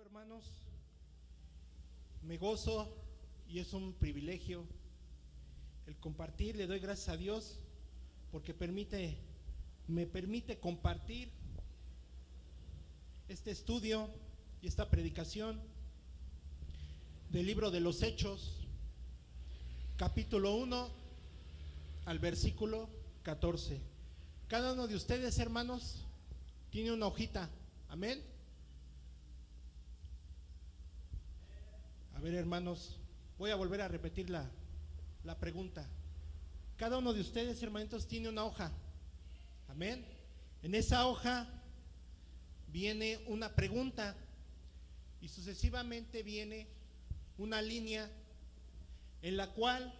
Hermanos, me gozo y es un privilegio el compartir. Le doy gracias a Dios porque me permite compartir este estudio y esta predicación del libro de los Hechos, capítulo 1 al versículo 14. Cada uno de ustedes, hermanos, tiene una hojita. Amén. A ver, hermanos, voy a volver a repetir la pregunta. Cada uno de ustedes, hermanitos, tiene una hoja. Amén. En esa hoja viene una pregunta y sucesivamente viene una línea en la cual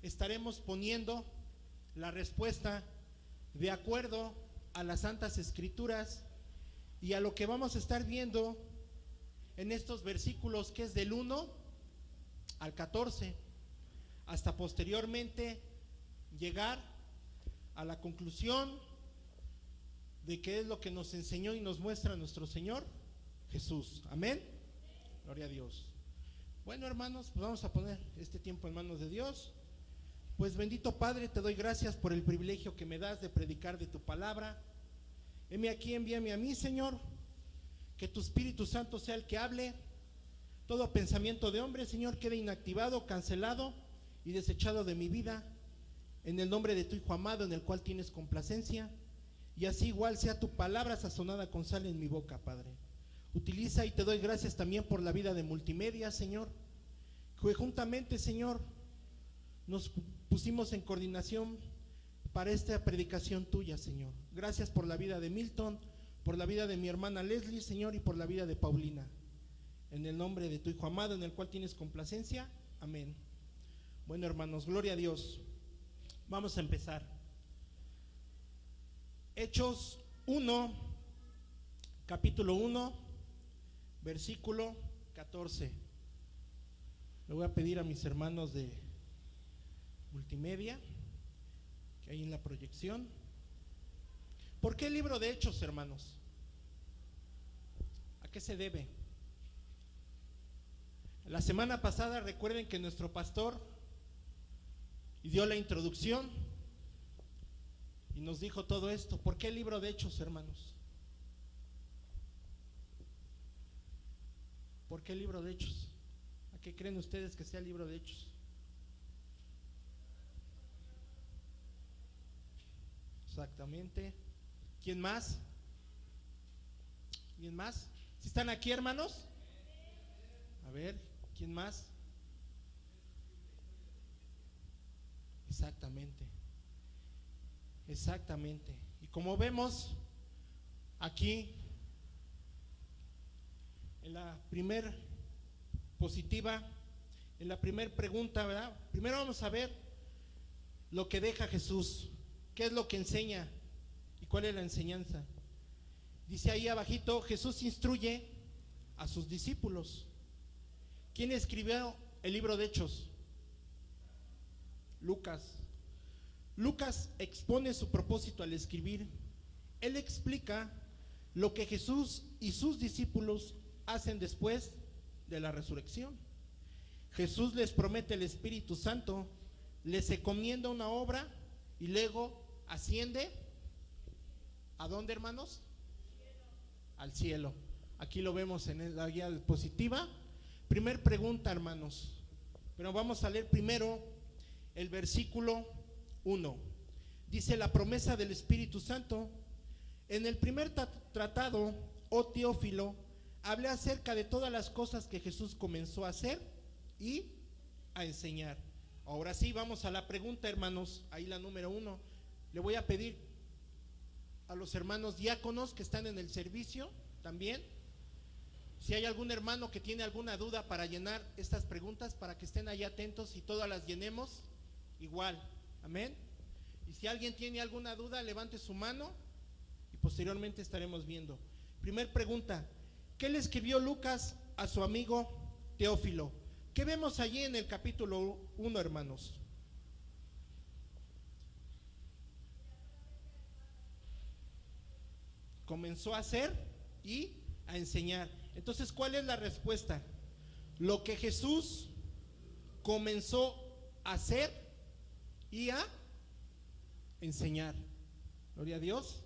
estaremos poniendo la respuesta de acuerdo a las Santas Escrituras y a lo que vamos a estar viendo en estos versículos, que es del 1 al 14, hasta posteriormente llegar a la conclusión de qué es lo que nos enseñó y nos muestra nuestro Señor Jesús. Amén. Gloria a Dios. Bueno, hermanos, pues vamos a poner este tiempo en manos de Dios. Pues bendito Padre, te doy gracias por el privilegio que me das de predicar de tu palabra. Heme aquí, envíame a mí, Señor. Que tu Espíritu Santo sea el que hable. Todo pensamiento de hombre, Señor, quede inactivado, cancelado y desechado de mi vida, en el nombre de tu Hijo amado, en el cual tienes complacencia. Y así igual sea tu palabra sazonada con sal en mi boca, Padre. Utiliza, y te doy gracias también por la vida de Multimedia, Señor, que juntamente, Señor, nos pusimos en coordinación para esta predicación tuya, Señor. Gracias por la vida de Milton, por la vida de mi hermana Leslie, Señor, y por la vida de Paulina. En el nombre de tu Hijo amado, en el cual tienes complacencia. Amén. Bueno, hermanos, gloria a Dios. Vamos a empezar. Hechos 1, capítulo 1, versículo 14. Le voy a pedir a mis hermanos de Multimedia que hay en la proyección. ¿Por qué el libro de Hechos, hermanos? ¿A qué se debe? La semana pasada recuerden que nuestro pastor dio la introducción y nos dijo todo esto. ¿Por qué el libro de Hechos, hermanos? ¿Por qué el libro de Hechos? ¿A qué creen ustedes que sea el libro de Hechos? Exactamente. ¿Quién más? ¿Quién más? ¿Sí están aquí, hermanos? A ver, ¿quién más? Exactamente. Exactamente. Y como vemos aquí en la primer positiva, en la primer pregunta, ¿verdad? Primero vamos a ver lo que deja Jesús. ¿Qué es lo que enseña? ¿Y cuál es la enseñanza? Dice ahí abajito, Jesús instruye a sus discípulos. ¿Quién escribió el libro de Hechos? Lucas. Lucas expone su propósito al escribir. Él explica lo que Jesús y sus discípulos hacen después de la resurrección. Jesús les promete el Espíritu Santo, les encomienda una obra y luego asciende. ¿A dónde, hermanos? Al cielo. Aquí lo vemos en la guía diapositiva. Primer pregunta, hermanos, pero vamos a leer primero el versículo 1. Dice: la promesa del Espíritu Santo. En el primer tratado, oh Teófilo, hablé acerca de todas las cosas que Jesús comenzó a hacer y a enseñar. Ahora sí, vamos a la pregunta, hermanos. Ahí la número 1. Le voy a pedir a los hermanos diáconos que están en el servicio también, si hay algún hermano que tiene alguna duda para llenar estas preguntas, para que estén ahí atentos y todas las llenemos igual. Amén. Y si alguien tiene alguna duda, levante su mano y posteriormente estaremos viendo. Primer pregunta: ¿qué le escribió Lucas a su amigo Teófilo? ¿Qué vemos allí en el capítulo 1, hermanos? Comenzó a hacer y a enseñar. Entonces, ¿cuál es la respuesta? Lo que Jesús comenzó a hacer y a enseñar. Gloria a Dios.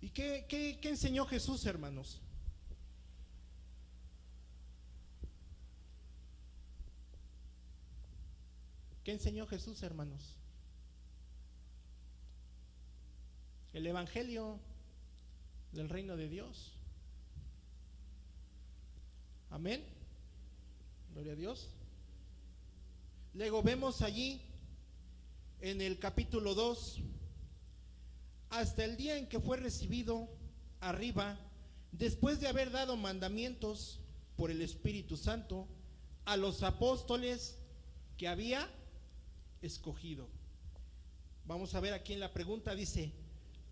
¿Y qué enseñó Jesús, hermanos? ¿Qué enseñó Jesús, hermanos? El evangelio del reino de Dios. Amén. Gloria a Dios. Luego vemos allí en el capítulo 2, hasta el día en que fue recibido arriba, después de haber dado mandamientos por el Espíritu Santo a los apóstoles que había escogido. Vamos a ver aquí en la pregunta, dice: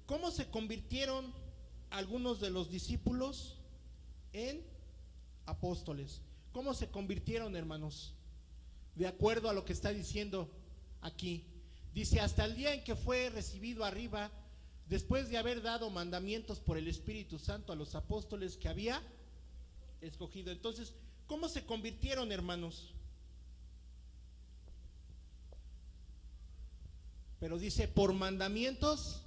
¿cómo se convirtieron algunos de los discípulos en apóstoles? ¿Cómo se convirtieron, hermanos? De acuerdo a lo que está diciendo aquí. Dice: hasta el día en que fue recibido arriba, después de haber dado mandamientos por el Espíritu Santo a los apóstoles que había escogido. Entonces, ¿cómo se convirtieron, hermanos? Pero dice, por mandamientos.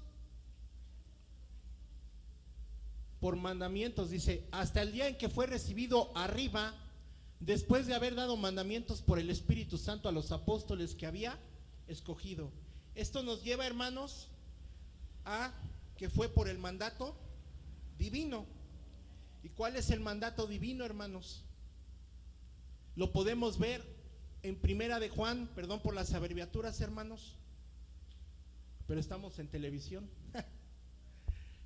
Por mandamientos, dice, hasta el día en que fue recibido arriba, después de haber dado mandamientos por el Espíritu Santo a los apóstoles que había escogido. Esto nos lleva, hermanos, a que fue por el mandato divino. ¿Y cuál es el mandato divino, hermanos? Lo podemos ver en Primera de Juan, perdón por las abreviaturas, hermanos, pero estamos en televisión.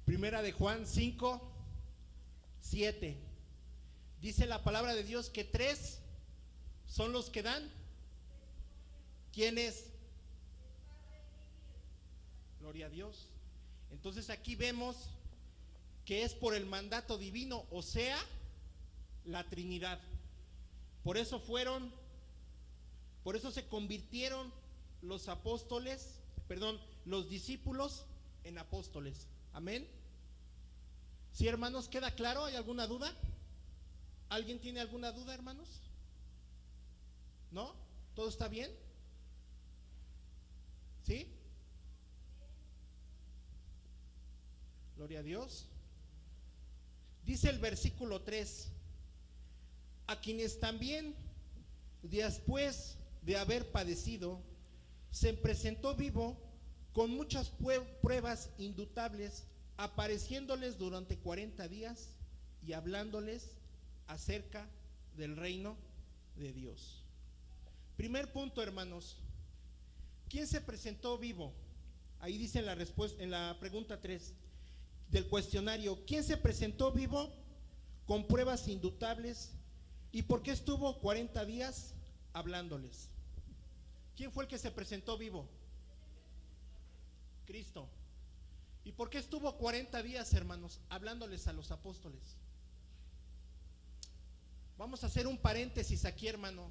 Primera de Juan 5:7. Dice la palabra de Dios que 3 son los que dan. ¿Quiénes? Gloria a Dios. Entonces aquí vemos que es por el mandato divino, o sea, la Trinidad. Por eso se convirtieron los apóstoles, los discípulos en apóstoles. Amén. ¿Sí, hermanos? ¿Queda claro? ¿Hay alguna duda? ¿Alguien tiene alguna duda, hermanos? ¿No? ¿Todo está bien? ¿Sí? Gloria a Dios. Dice el versículo 3: a quienes también, después de haber padecido, se presentó vivo con muchas pruebas indubitables, apareciéndoles durante 40 días y hablándoles acerca del reino de Dios. Primer punto, hermanos: ¿quién se presentó vivo? Ahí dice en la respuesta, en la pregunta 3 del cuestionario: ¿quién se presentó vivo con pruebas indubitables y por qué estuvo 40 días hablándoles? ¿Quién fue el que se presentó vivo? Cristo. ¿Y por qué estuvo 40 días, hermanos, hablándoles a los apóstoles? Vamos a hacer un paréntesis aquí, hermano,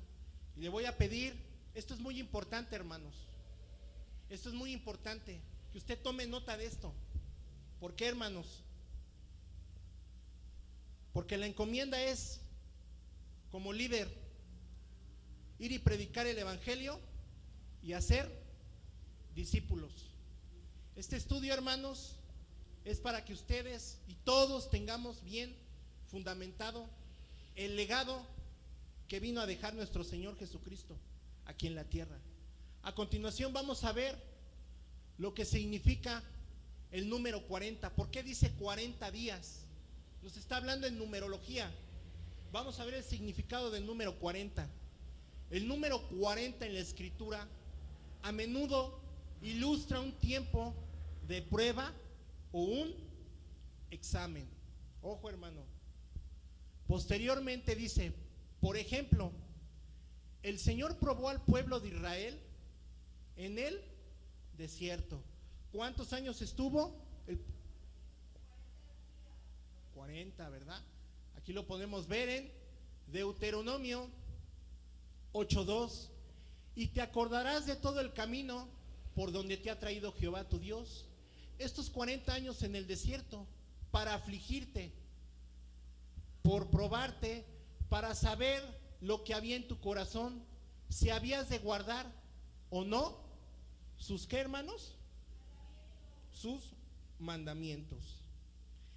y le voy a pedir, esto es muy importante, hermanos, esto es muy importante, que usted tome nota de esto. ¿Por qué, hermanos? Porque la encomienda es, como líder, ir y predicar el evangelio y hacer discípulos. Este estudio, hermanos, es para que ustedes y todos tengamos bien fundamentado el legado que vino a dejar nuestro Señor Jesucristo aquí en la tierra. A continuación vamos a ver lo que significa el número 40. ¿Por qué dice 40 días? Nos está hablando en numerología. Vamos a ver el significado del número 40. El número 40 en la Escritura a menudo ilustra un tiempo de prueba o un examen. Ojo, hermano. Posteriormente dice, por ejemplo, el Señor probó al pueblo de Israel en el desierto. ¿Cuántos años estuvo? 40, ¿verdad? Aquí lo podemos ver en Deuteronomio 8:2. Y te acordarás de todo el camino por donde te ha traído Jehová tu Dios estos 40 años en el desierto, para afligirte, por probarte, para saber lo que había en tu corazón, si habías de guardar o no sus, ¿qué, hermanos? Sus mandamientos.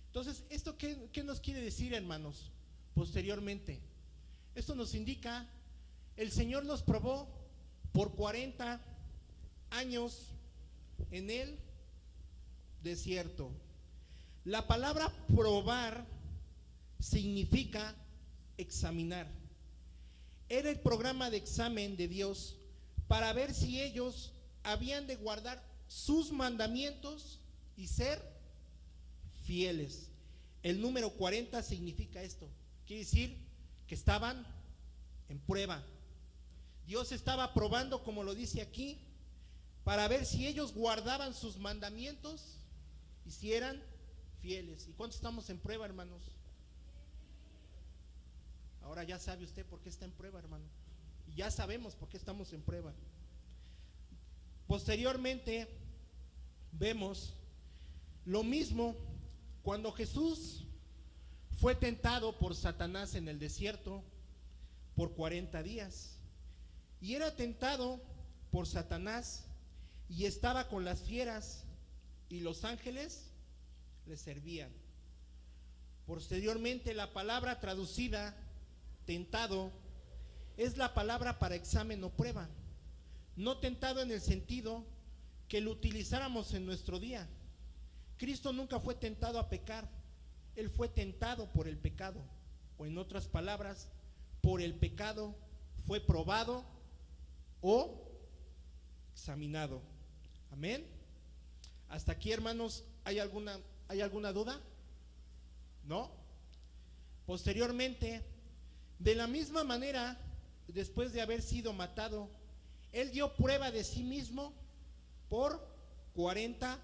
Entonces, ¿esto qué nos quiere decir, hermanos? Posteriormente, esto nos indica, el Señor los probó por 40 años en el desierto. La palabra probar significa examinar. Era el programa de examen de Dios para ver si ellos habían de guardar sus mandamientos y ser fieles. El número 40 significa esto. Quiere decir que estaban en prueba. Dios estaba probando, como lo dice aquí, para ver si ellos guardaban sus mandamientos y si eran fieles. ¿Y cuántos estamos en prueba, hermanos? Ahora ya sabe usted por qué está en prueba, hermano. Y ya sabemos por qué estamos en prueba. Posteriormente vemos lo mismo cuando Jesús fue tentado por Satanás en el desierto por 40 días. Y era tentado por Satanás y estaba con las fieras y los ángeles le servían. Posteriormente, la palabra traducida tentado es la palabra para examen o prueba. No tentado en el sentido que lo utilizáramos en nuestro día. Cristo nunca fue tentado a pecar. Él fue tentado por el pecado. O en otras palabras, por el pecado fue probado o examinado. Amén. Hasta aquí, hermanos, ¿hay alguna duda? ¿No? Posteriormente, de la misma manera, después de haber sido matado, Él dio prueba de sí mismo por 40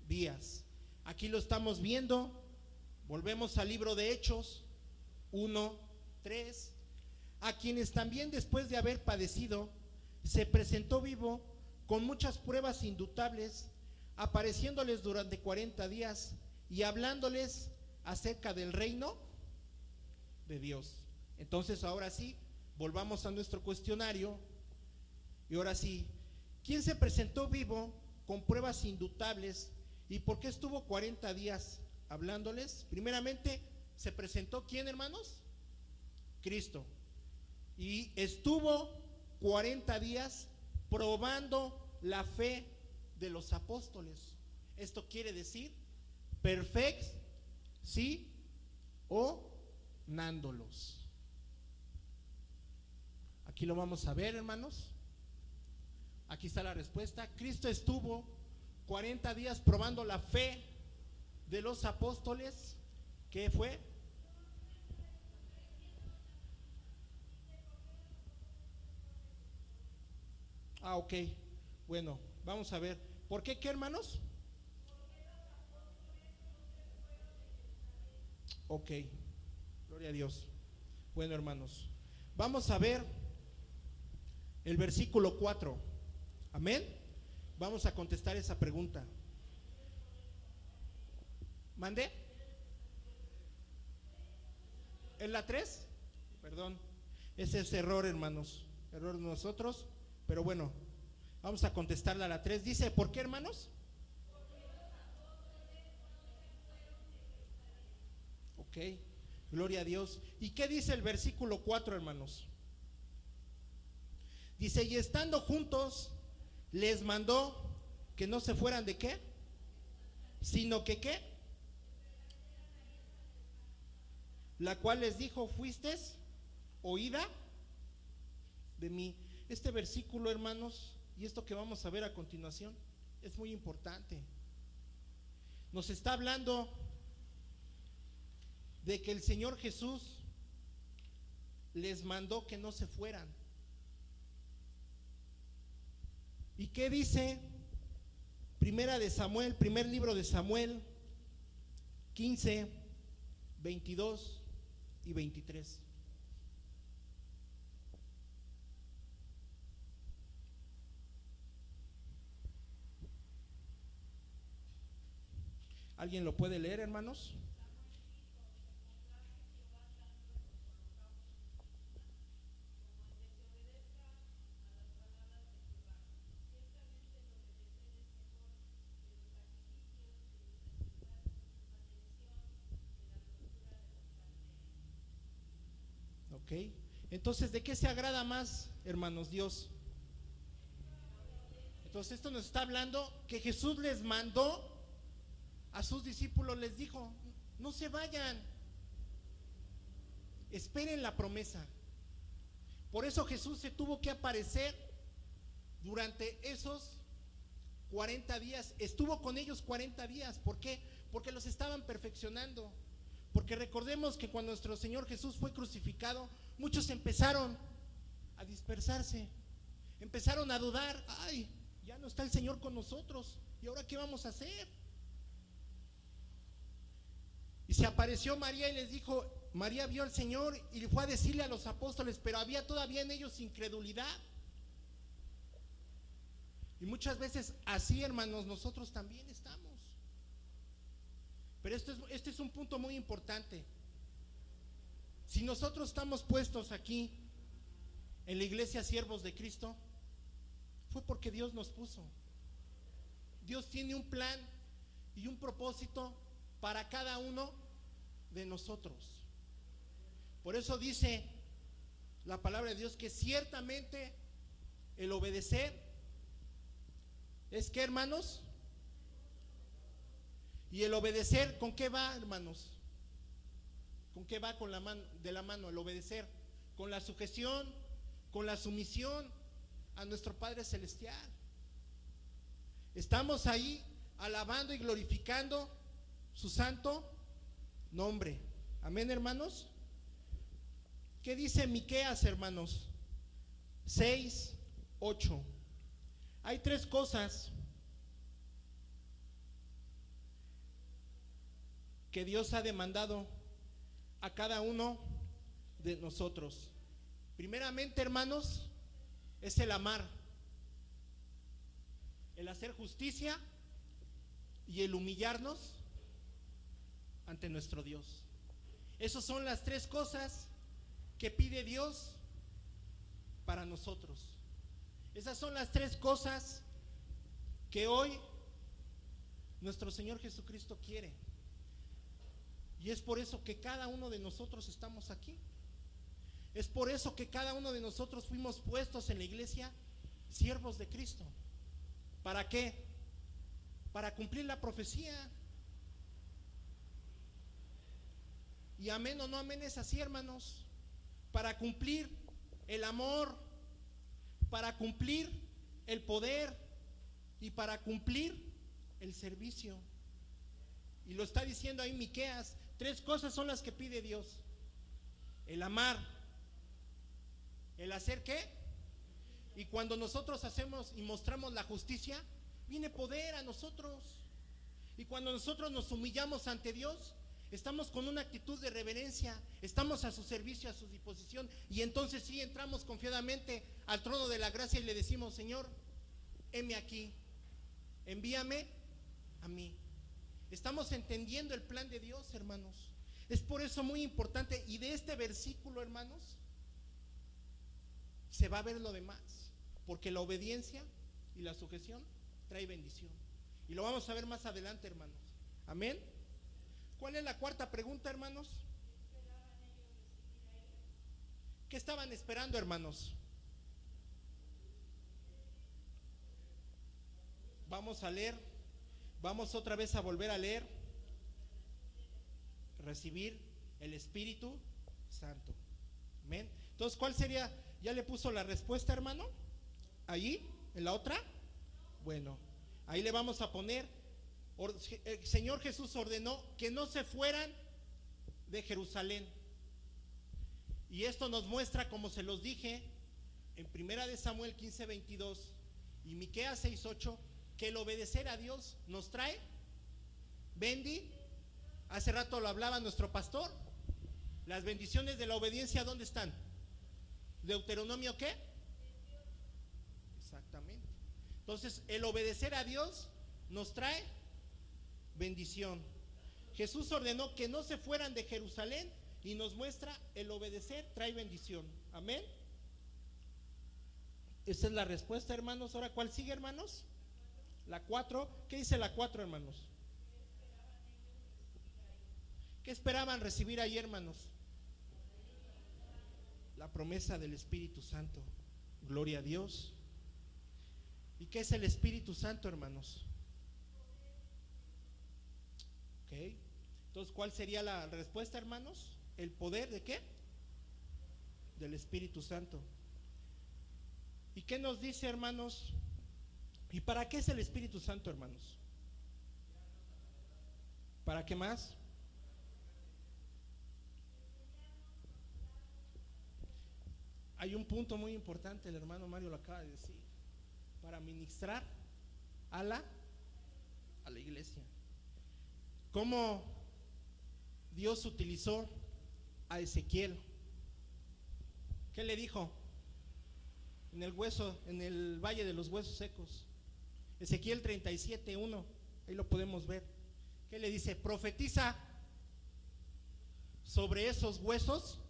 días. Aquí lo estamos viendo. Volvemos al libro de Hechos 1:3. A quienes también, después de haber padecido, se presentó vivo con muchas pruebas indubitables, apareciéndoles durante 40 días y hablándoles acerca del reino de Dios. Entonces, ahora sí, volvamos a nuestro cuestionario. Y ahora sí, ¿quién se presentó vivo con pruebas indubitables y por qué estuvo 40 días hablándoles? Primeramente, ¿se presentó quién, hermanos? Cristo. Y estuvo 40 días probando la fe de los apóstoles. Esto quiere decir perfect, sí o nándolos. Aquí lo vamos a ver, hermanos. Aquí está la respuesta. Cristo estuvo 40 días probando la fe de los apóstoles. ¿Qué fue? Ok, bueno, vamos a ver. ¿Por qué, hermanos? Ok, gloria a Dios. Bueno, hermanos, vamos a ver el versículo 4. Amén. Vamos a contestar esa pregunta. ¿Mandé? ¿En la 3? Perdón, ese es error, hermanos. Error de nosotros. Pero bueno, vamos a contestarla a la 3. Dice, ¿por qué, hermanos? Ok, gloria a Dios. ¿Y qué dice el versículo 4, hermanos? Dice, y estando juntos, les mandó que no se fueran de qué, sino que qué, la cual les dijo: fuisteis oída de mí. Este versículo, hermanos, y esto que vamos a ver a continuación, es muy importante. Nos está hablando de que el Señor Jesús les mandó que no se fueran. ¿Y qué dice? Primera de Samuel, primer libro de Samuel, 15, 22 y 23. ¿Alguien lo puede leer, hermanos? Ok. Entonces, ¿de qué se agrada más, hermanos, Dios? Entonces, esto nos está hablando que Jesús les mandó a sus discípulos, les dijo: no se vayan, esperen la promesa. Por eso Jesús se tuvo que aparecer durante esos 40 días. Estuvo con ellos 40 días. ¿Por qué? Porque los estaban perfeccionando. Porque recordemos que cuando nuestro Señor Jesús fue crucificado, muchos empezaron a dispersarse, empezaron a dudar: ay, ya no está el Señor con nosotros, ¿y ahora qué vamos a hacer? Y se apareció María y les dijo, María vio al Señor y fue a decirle a los apóstoles, pero había todavía en ellos incredulidad. Y muchas veces así, hermanos, nosotros también estamos. Pero este es un punto muy importante. Si nosotros estamos puestos aquí en la iglesia Siervos de Cristo, fue porque Dios nos puso. Dios tiene un plan y un propósito para cada uno de nosotros. Por eso dice la palabra de Dios que ciertamente el obedecer es que, hermanos, y el obedecer, ¿con qué va, hermanos? ¿Con qué va? Con la mano, de la mano el obedecer, con la sujeción, con la sumisión a nuestro Padre Celestial. Estamos ahí alabando y glorificando su santo nombre. Amén, hermanos. ¿Qué dice Miqueas, hermanos? 6, 8. Hay tres cosas que Dios ha demandado a cada uno de nosotros. Primeramente, hermanos, es el amar, el hacer justicia y el humillarnos ante nuestro Dios. Esas son las tres cosas que pide Dios para nosotros. Esas son las tres cosas que hoy nuestro Señor Jesucristo quiere. Y es por eso que cada uno de nosotros estamos aquí. Es por eso que cada uno de nosotros fuimos puestos en la iglesia Siervos de Cristo. ¿Para qué? Para cumplir la profecía. Y amén o no amén, es así, hermanos. Para cumplir el amor, para cumplir el poder y para cumplir el servicio. Y lo está diciendo ahí Miqueas. Tres cosas son las que pide Dios: el amar, el hacer qué, y cuando nosotros hacemos y mostramos la justicia, viene poder a nosotros. Y cuando nosotros nos humillamos ante Dios, estamos con una actitud de reverencia, estamos a su servicio, a su disposición, y entonces sí entramos confiadamente al trono de la gracia y le decimos: Señor, heme aquí, envíame a mí. Estamos entendiendo el plan de Dios, hermanos. Es por eso muy importante, y de este versículo, hermanos, se va a ver lo demás, porque la obediencia y la sujeción trae bendición. Y lo vamos a ver más adelante, hermanos. Amén. ¿Cuál es la cuarta pregunta, hermanos? ¿Qué estaban esperando, hermanos? Vamos a leer, vamos otra vez a volver a leer. Recibir El Espíritu Santo. Amén. Entonces, ¿cuál sería? ¿Ya le puso la respuesta, hermano? ¿Ahí? ¿En la otra? Bueno, ahí le vamos a poner: el Señor Jesús ordenó que no se fueran de Jerusalén. Y esto nos muestra, como se los dije, en 1 de Samuel 15:22 y Miqueas 6:8, que el obedecer a Dios nos trae hace rato lo hablaba nuestro pastor. Las bendiciones de la obediencia, ¿dónde están? ¿Deuteronomio qué? Exactamente. Entonces, el obedecer a Dios nos trae bendición. Jesús ordenó que no se fueran de Jerusalén y nos muestra el obedecer trae bendición. Amén. Esa es la respuesta, hermanos. Ahora, ¿cuál sigue, hermanos? La 4. ¿Qué dice la 4, hermanos? ¿Qué esperaban recibir ahí, hermanos? La promesa del Espíritu Santo. Gloria a Dios. ¿Y qué es el Espíritu Santo, hermanos? Ok. Entonces, ¿cuál sería la respuesta, hermanos? ¿El poder de qué? Del Espíritu Santo. ¿Y qué nos dice, hermanos? ¿Y para qué es el Espíritu Santo, hermanos? ¿Para qué más? Hay un punto muy importante, el hermano Mario lo acaba de decir: para ministrar a la iglesia. ¿Cómo Dios utilizó a Ezequiel? ¿Qué le dijo? En el valle de los huesos secos. Ezequiel 37:1, ahí lo podemos ver. ¿Qué le dice? Profetiza sobre esos huesos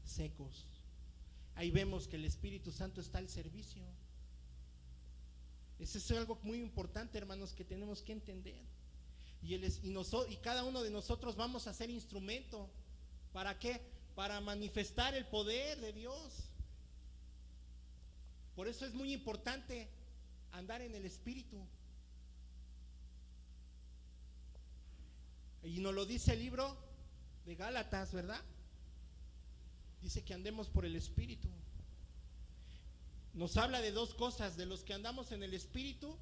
secos. Ahí vemos que el Espíritu Santo está al servicio. Eso es algo muy importante, hermanos, que tenemos que entender. Y cada uno de nosotros vamos a ser instrumento. ¿Para qué? Para manifestar el poder de Dios. Por eso es muy importante andar en el Espíritu. Y nos lo dice el libro de Gálatas, ¿verdad? Dice que andemos por el Espíritu. Nos habla de dos cosas: de los que andamos en el Espíritu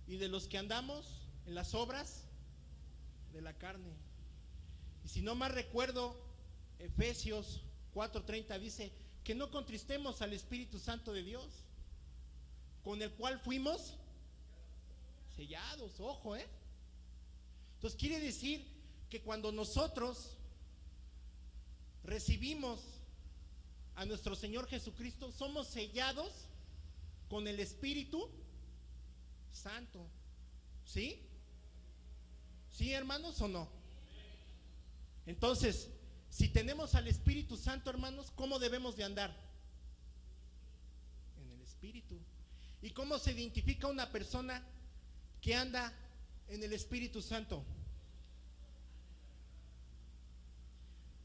y de los que andamos en las obras de la carne. Y si no más recuerdo, Efesios 4:30 dice que no contristemos al Espíritu Santo de Dios, con el cual fuimos sellados. Ojo, Entonces quiere decir que cuando nosotros recibimos a nuestro Señor Jesucristo, somos sellados con el Espíritu Santo. ¿Sí? ¿Sí, hermanos, o no? Entonces, si tenemos al Espíritu Santo, hermanos, ¿cómo debemos de andar? En el Espíritu. ¿Y cómo se identifica una persona que anda en el Espíritu Santo?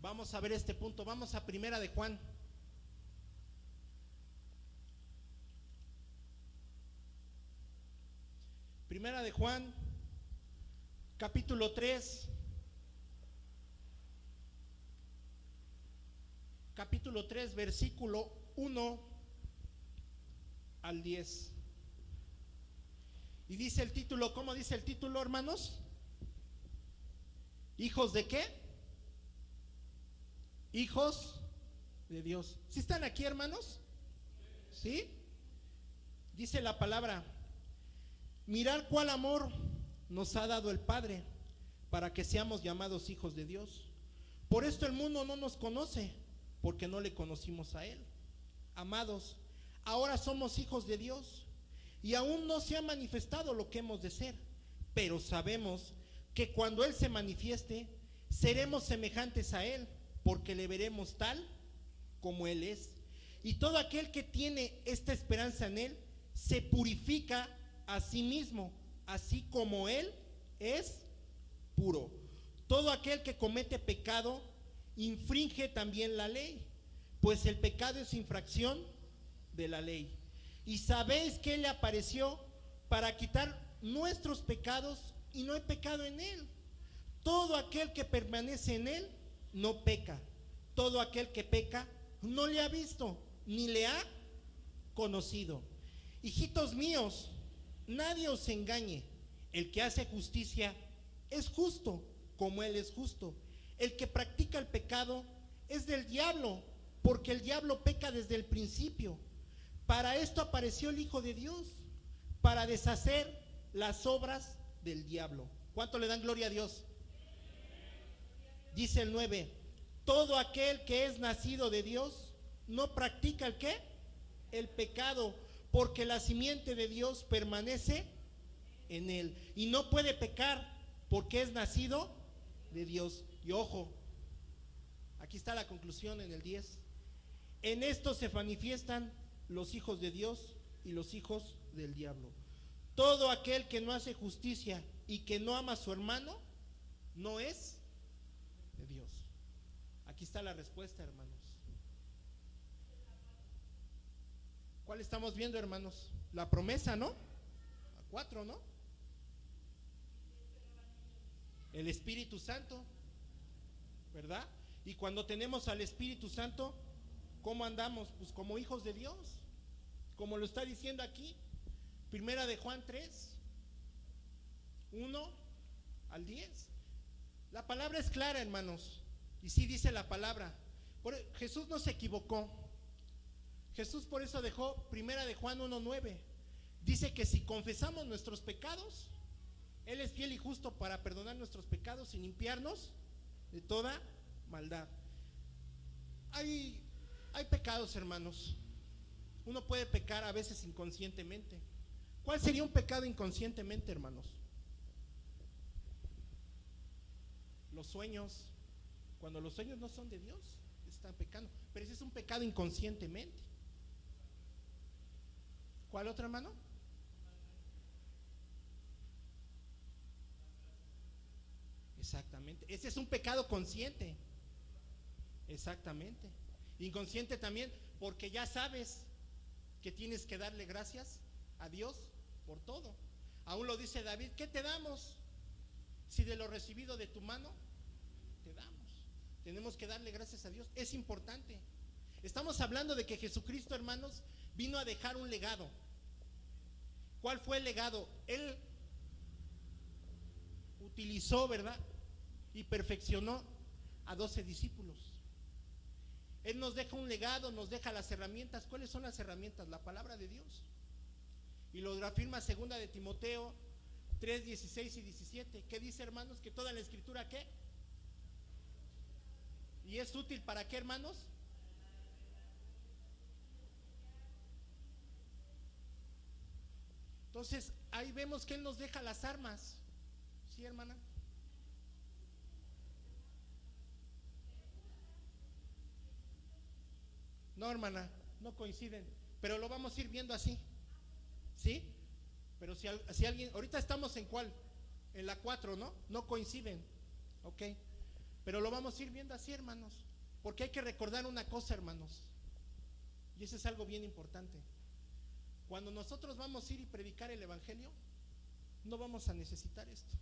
Vamos a ver este punto. Vamos a 1 de Juan. Primera de Juan, capítulo 3. Capítulo 3, versículo 1 al 10. Y dice el título, ¿cómo dice el título, hermanos? ¿Hijos de qué? Hijos de Dios. ¿Sí están aquí, hermanos? ¿Sí? Dice la palabra: mirad cuál amor nos ha dado el Padre para que seamos llamados hijos de Dios. Por esto el mundo no nos conoce, porque no le conocimos a Él. Amados, ahora somos hijos de Dios y aún no se ha manifestado lo que hemos de ser, pero sabemos que cuando Él se manifieste, seremos semejantes a Él, porque le veremos tal como Él es. Y todo aquel que tiene esta esperanza en Él se purifica a sí mismo, así como Él es puro. Todo aquel que comete pecado infringe también la ley, pues el pecado es infracción de la ley. Y sabéis que Él apareció para quitar nuestros pecados y no hay pecado en Él. Todo aquel que permanece en él no peca. Todo aquel que peca no le ha visto ni le ha conocido. Hijitos míos, nadie os engañe. El que hace justicia es justo, como él es justo. El que practica el pecado es del diablo, porque el diablo peca desde el principio. Para esto apareció el Hijo de Dios, para deshacer las obras del diablo. ¿Cuánto le dan gloria a Dios? Dice el 9, todo aquel que es nacido de Dios no practica ¿el qué? El pecado, porque la simiente de Dios permanece en él y no puede pecar porque es nacido de Dios. Y ojo, aquí está la conclusión en el 10. En esto se manifiestan los hijos de Dios y los hijos del diablo. Todo aquel que no hace justicia y que no ama a su hermano no es de Dios. Aquí está la respuesta, hermanos. ¿Cuál estamos viendo, hermanos? La promesa, ¿no? A 4, ¿no? El Espíritu Santo, ¿verdad? Y cuando tenemos al Espíritu Santo, ¿cómo andamos? Pues como hijos de Dios, como lo está diciendo aquí, Primera de Juan 3, 1 al 10. La palabra es clara, hermanos, y sí dice la palabra. Jesús no se equivocó. Jesús por eso dejó Primera de Juan 1:9. Dice que si confesamos nuestros pecados, Él es fiel y justo para perdonar nuestros pecados y limpiarnos de toda maldad. Hay pecados, hermanos. Uno puede pecar a veces inconscientemente. ¿Cuál sería un pecado inconscientemente, hermanos? Los sueños. Cuando los sueños no son de Dios, están pecando. Pero ese es un pecado inconscientemente. ¿Cuál otro, hermano? Exactamente. Ese es un pecado consciente. Exactamente. Inconsciente también, porque ya sabes que tienes que darle gracias a Dios por todo. Aún lo dice David, ¿qué te damos? Si de lo recibido de tu mano te damos. Tenemos que darle gracias a Dios. Es importante. Estamos hablando de que Jesucristo, hermanos, vino a dejar un legado. ¿Cuál fue el legado? Él utilizó, ¿verdad? Y perfeccionó a 12 discípulos. Él nos deja un legado, nos deja las herramientas. ¿Cuáles son las herramientas? La palabra de Dios. Y lo afirma segunda de Timoteo 3, 16 y 17. ¿Qué dice, hermanos? Que toda la escritura, ¿qué? ¿Y es útil para qué, hermanos? Entonces, ahí vemos que Él nos deja las armas. ¿Sí, hermana? No, hermana, no coinciden, pero lo vamos a ir viendo así. ¿Sí? Pero si alguien, ahorita estamos en cuál, en la 4, ¿no? No coinciden, ok. Pero lo vamos a ir viendo así, hermanos, porque hay que recordar una cosa, hermanos, y eso es algo bien importante. Cuando nosotros vamos a ir y predicar el evangelio, no vamos a necesitar esto.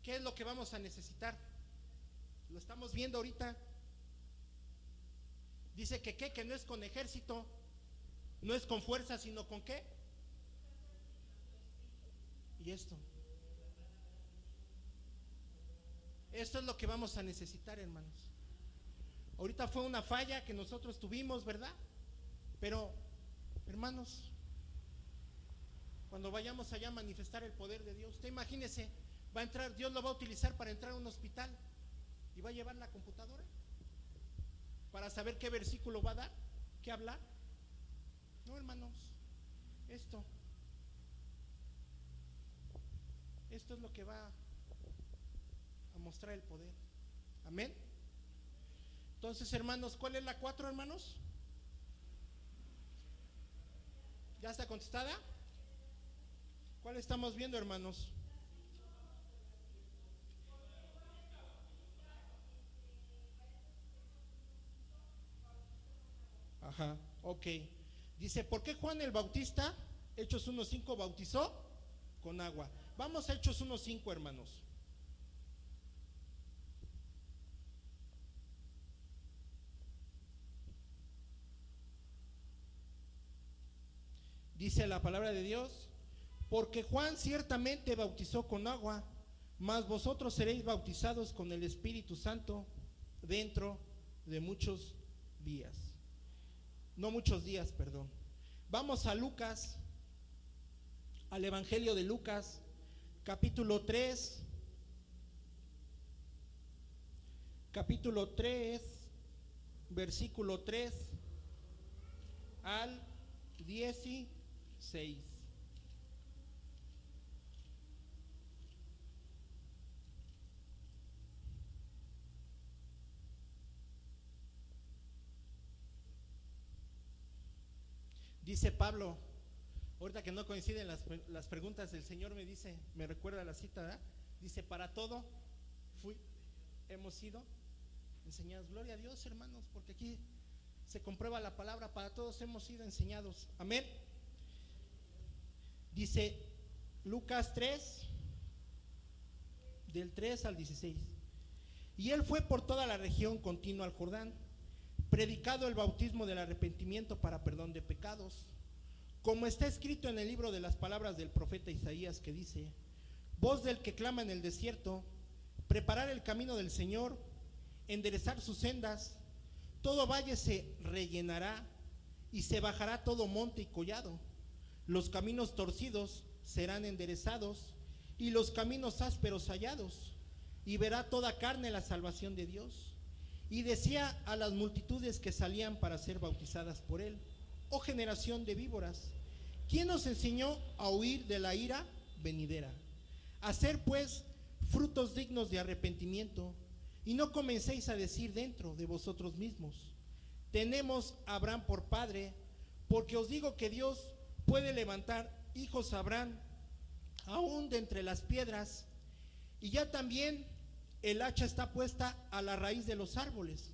¿Qué es lo que vamos a necesitar? Lo estamos viendo ahorita. Dice que no es con ejército, no es con fuerza, sino con ¿qué? Y esto es lo que vamos a necesitar, hermanos. Ahorita fue una falla que nosotros tuvimos, ¿verdad? Pero, hermanos, cuando vayamos allá a manifestar el poder de Dios, usted imagínese, va a entrar, Dios lo va a utilizar para entrar a un hospital y va a llevar la computadora para saber qué versículo va a dar, qué hablar. No, hermanos, esto es lo que va a mostrar el poder. Amén. Entonces, hermanos, ¿cuál es la 4, hermanos? ¿Ya está contestada? ¿Cuál estamos viendo, hermanos? Ajá, ok. Dice, ¿por qué Juan el Bautista, Hechos 1:5, bautizó con agua? Vamos a Hechos 1:5, hermanos. Dice la palabra de Dios: porque Juan ciertamente bautizó con agua, mas vosotros seréis bautizados con el Espíritu Santo dentro de muchos días. No muchos días, perdón. Vamos a Lucas, al Evangelio de Lucas, capítulo 3, versículo 3 al 16. Dice Pablo, ahorita que no coinciden las preguntas, el Señor me dice, me recuerda la cita, ¿verdad? Dice: para todo hemos sido enseñados. Gloria a Dios, hermanos, porque aquí se comprueba la palabra: para todos hemos sido enseñados. Amén. Dice Lucas 3, del 3 al 16. Y él fue por toda la región continua al Jordán, predicado el bautismo del arrepentimiento para perdón de pecados, como está escrito en el libro de las palabras del profeta Isaías, que dice: voz del que clama en el desierto, preparar el camino del Señor, enderezar sus sendas. Todo valle se rellenará y se bajará todo monte y collado. Los caminos torcidos serán enderezados y los caminos ásperos hallados, y verá toda carne la salvación de Dios. Y decía a las multitudes que salían para ser bautizadas por él: oh generación de víboras, ¿quién os enseñó a huir de la ira venidera? Hacer pues frutos dignos de arrepentimiento, y no comencéis a decir dentro de vosotros mismos: tenemos a Abraham por padre, porque os digo que Dios puede levantar hijos a Abraham aún de entre las piedras. Y ya también el hacha está puesta a la raíz de los árboles.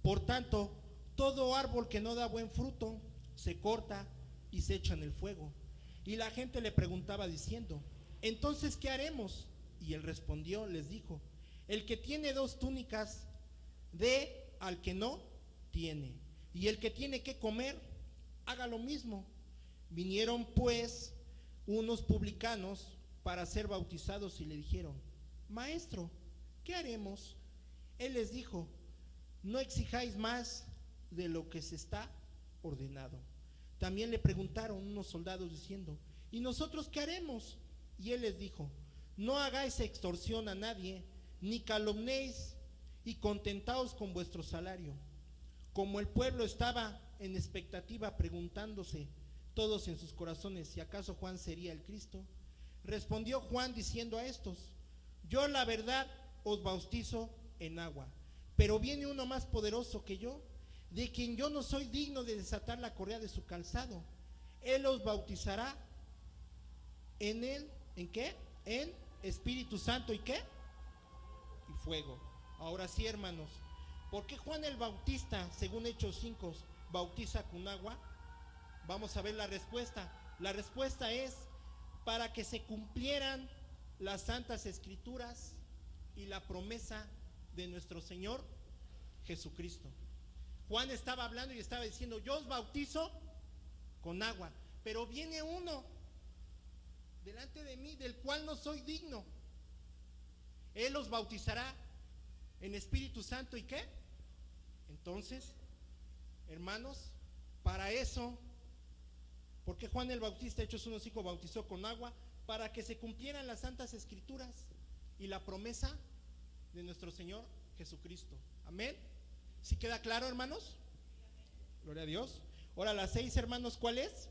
Por tanto, todo árbol que no da buen fruto se corta y se echa en el fuego. Y la gente le preguntaba diciendo: entonces, ¿qué haremos? Y él respondió, les dijo: el que tiene 2 túnicas, dé al que no tiene, y el que tiene que comer, haga lo mismo. Vinieron pues unos publicanos para ser bautizados y le dijeron: maestro, ¿qué haremos? Él les dijo: no exijáis más de lo que se está ordenado. También le preguntaron unos soldados diciendo: ¿y nosotros qué haremos? Y él les dijo: no hagáis extorsión a nadie, ni calumniéis, y contentaos con vuestro salario. Como el pueblo estaba en expectativa, preguntándose todos en sus corazones si acaso Juan sería el Cristo, respondió Juan diciendo a estos: yo la verdad os bautizo en agua, pero viene uno más poderoso que yo, de quien yo no soy digno de desatar la correa de su calzado. Él os bautizará en él, ¿en qué? En Espíritu Santo y ¿qué? Y fuego. Ahora sí, hermanos, ¿por qué Juan el Bautista, según Hechos 5, bautiza con agua? Vamos a ver la respuesta. La respuesta es: para que se cumplieran las santas escrituras y la promesa de nuestro Señor Jesucristo. Juan estaba hablando y estaba diciendo: yo os bautizo con agua, pero viene uno delante de mí del cual no soy digno. Él os bautizará en Espíritu Santo y ¿qué? Entonces, hermanos, para eso, ¿por qué Juan el Bautista, Hechos 1:5, bautizó con agua? Para que se cumplieran las santas escrituras y la promesa de nuestro Señor Jesucristo. Amén. ¿Sí queda claro, hermanos? Gloria a Dios. Ahora las 6, hermanos, ¿cuál es?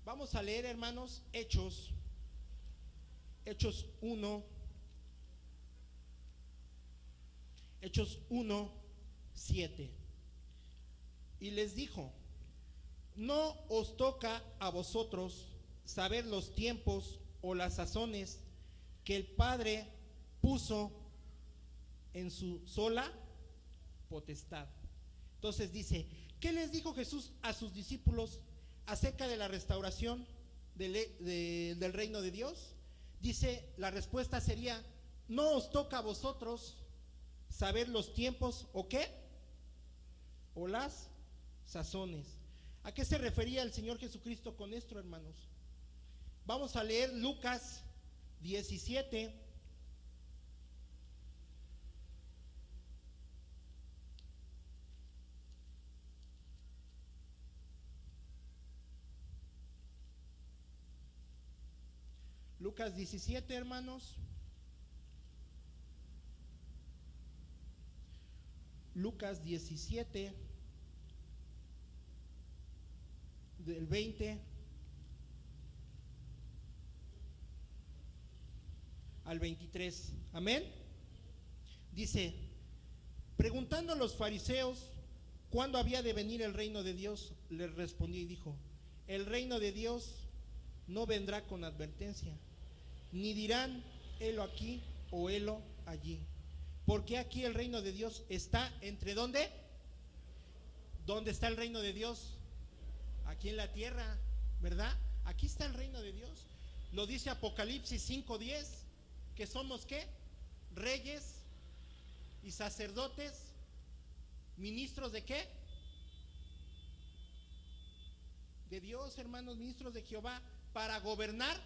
Vamos a leer, hermanos, Hechos 1, Hechos 1:7. Y les dijo: no os toca a vosotros saber los tiempos o las sazones que el Padre puso en su sola potestad. Entonces dice: ¿qué les dijo Jesús a sus discípulos acerca de la restauración del reino de Dios, dice, la respuesta sería, no os toca a vosotros saber los tiempos o qué, o las sazones. ¿A qué se refería el Señor Jesucristo con esto, hermanos? Vamos a leer Lucas 17. Lucas 17, hermanos. Lucas 17, del 20 al 23. Amén. Dice, preguntando a los fariseos cuándo había de venir el reino de Dios, les respondió y dijo, el reino de Dios no vendrá con advertencia, ni dirán, helo aquí o helo allí. Porque aquí el reino de Dios está entre ¿dónde? ¿Dónde está el reino de Dios? Aquí en la tierra, ¿verdad? Aquí está el reino de Dios. Lo dice Apocalipsis 5:10, que somos ¿qué? Reyes y sacerdotes, ministros ¿de qué? De Dios, hermanos, ministros de Jehová, para gobernar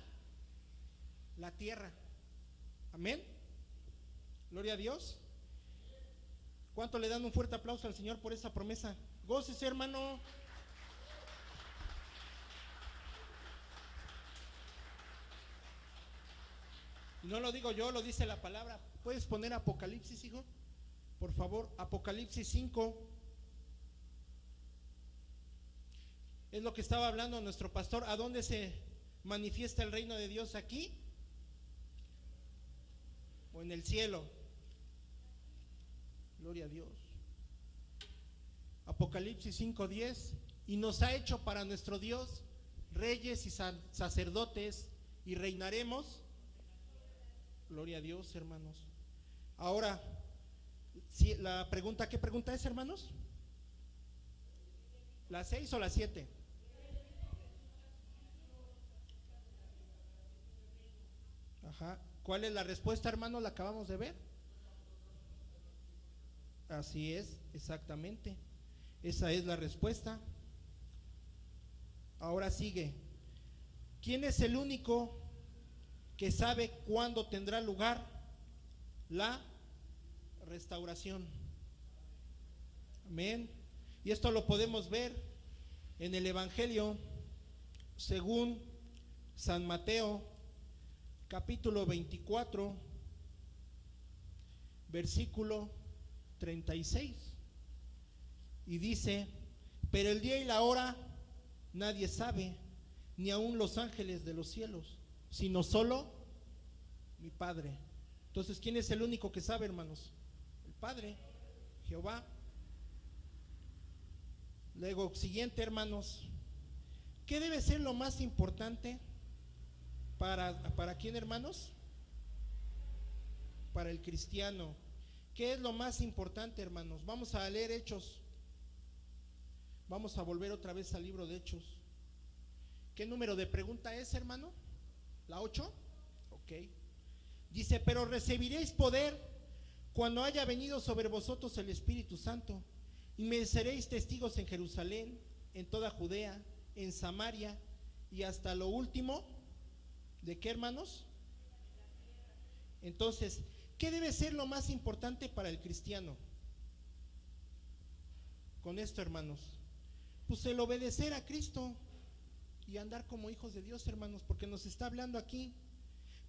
la tierra. Amén. Gloria a Dios. ¿Cuánto le dan un fuerte aplauso al Señor por esa promesa? Gócese, hermano. Y no lo digo yo, lo dice la palabra. ¿Puedes poner Apocalipsis, hijo? Por favor, Apocalipsis 5. Es lo que estaba hablando nuestro pastor. ¿A dónde se manifiesta el reino de Dios? ¿Aquí? ¿O en el cielo? Gloria a Dios. Apocalipsis 5:10. Y nos ha hecho para nuestro Dios reyes y sacerdotes y reinaremos. Gloria a Dios, hermanos. Ahora, si la pregunta, ¿qué pregunta es, hermanos? ¿La 6 o la 7? Ajá. ¿Cuál es la respuesta, hermanos? La acabamos de ver. Así es, exactamente. Esa es la respuesta. Ahora sigue. ¿Quién es el único que sabe cuándo tendrá lugar la restauración? Amén. Y esto lo podemos ver en el Evangelio según San Mateo, capítulo 24, versículo 36. Y dice, pero el día y la hora nadie sabe, ni aun los ángeles de los cielos, sino solo mi Padre. Entonces, ¿quién es el único que sabe, hermanos? El Padre, Jehová. Luego, siguiente, hermanos, ¿qué debe ser lo más importante para quién, hermanos? Para el cristiano. ¿Qué es lo más importante, hermanos? Vamos a leer Hechos. Vamos a volver otra vez al libro de Hechos. ¿Qué número de pregunta es, hermano? ¿La 8? Ok. Dice, pero recibiréis poder cuando haya venido sobre vosotros el Espíritu Santo, y me seréis testigos en Jerusalén, en toda Judea, en Samaria y hasta lo último. ¿De qué, hermanos? Entonces, ¿qué debe ser lo más importante para el cristiano? Con esto, hermanos, pues el obedecer a Cristo y andar como hijos de Dios, hermanos, porque nos está hablando aquí.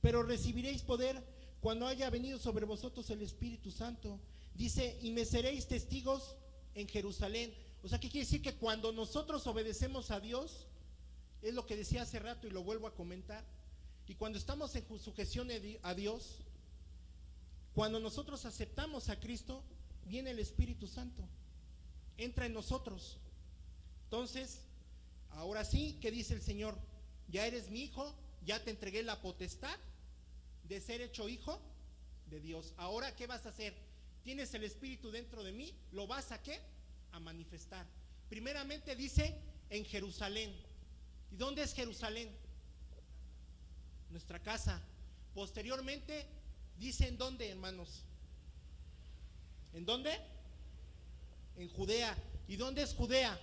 Pero recibiréis poder cuando haya venido sobre vosotros el Espíritu Santo. Dice, y me seréis testigos en Jerusalén. O sea, ¿qué quiere decir? Que cuando nosotros obedecemos a Dios, es lo que decía hace rato y lo vuelvo a comentar, y cuando estamos en sujeción a Dios, cuando nosotros aceptamos a Cristo, viene el Espíritu Santo, entra en nosotros. Entonces, ahora sí, ¿qué dice el Señor? Ya eres mi hijo, ya te entregué la potestad de ser hecho hijo de Dios. Ahora, ¿qué vas a hacer? Tienes el Espíritu dentro de mí, ¿lo vas a qué? A manifestar. Primeramente dice en Jerusalén. ¿Y dónde es Jerusalén? Nuestra casa. Posteriormente, dice en dónde, hermanos. ¿En dónde? En Judea. ¿Y dónde es Judea?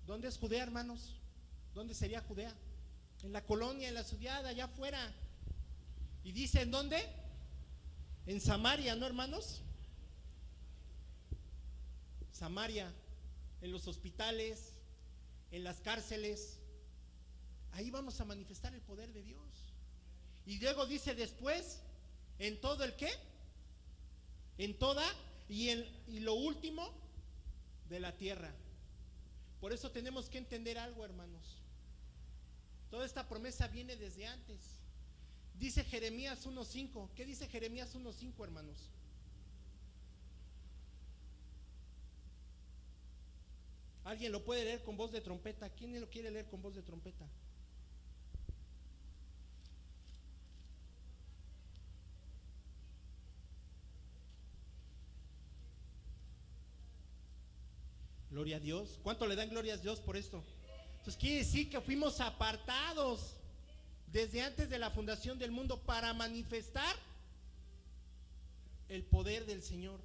¿Dónde es Judea, hermanos? ¿Dónde sería Judea? En la colonia, en la ciudad, allá afuera. ¿Y dice en dónde? En Samaria, ¿no, hermanos? Samaria, en los hospitales, en las cárceles. Ahí vamos a manifestar el poder de Dios. Y luego dice después, en todo el qué, en toda y lo último de la tierra. Por eso tenemos que entender algo, hermanos. Toda esta promesa viene desde antes. Dice Jeremías 1:5. ¿Qué dice Jeremías 1:5, hermanos? ¿Alguien lo puede leer con voz de trompeta? ¿Quién lo quiere leer con voz de trompeta? Gloria a Dios. ¿Cuánto le dan gloria a Dios por esto? Entonces quiere decir que fuimos apartados desde antes de la fundación del mundo para manifestar el poder del Señor.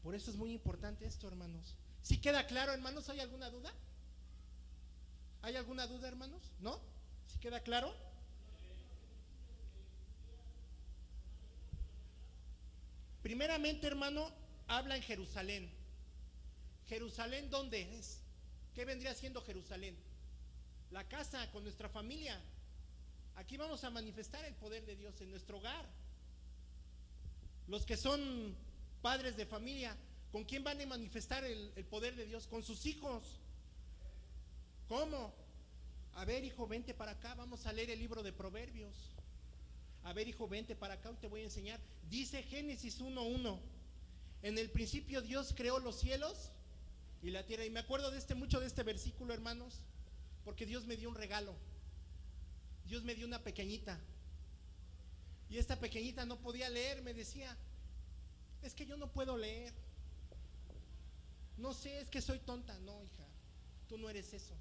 Por eso es muy importante esto, hermanos. ¿Sí queda claro, hermanos? ¿Hay alguna duda? ¿Hay alguna duda, hermanos? ¿No? ¿Sí queda claro? Primeramente, hermano, habla en Jerusalén. ¿Jerusalén dónde es? ¿Qué vendría siendo Jerusalén? La casa con nuestra familia. Aquí vamos a manifestar el poder de Dios en nuestro hogar. Los que son padres de familia, ¿con quién van a manifestar el poder de Dios? Con sus hijos. ¿Cómo? A ver, hijo, vente para acá, vamos a leer el libro de Proverbios. A ver, hijo, vente para acá, te voy a enseñar. Dice Génesis 1:1. En el principio Dios creó los cielos y la tierra. Y me acuerdo mucho de este versículo, hermanos, porque Dios me dio un regalo. Dios me dio una pequeñita. Y esta pequeñita no podía leer, me decía, es que yo no puedo leer. No sé, es que soy tonta. No, hija, tú no eres eso.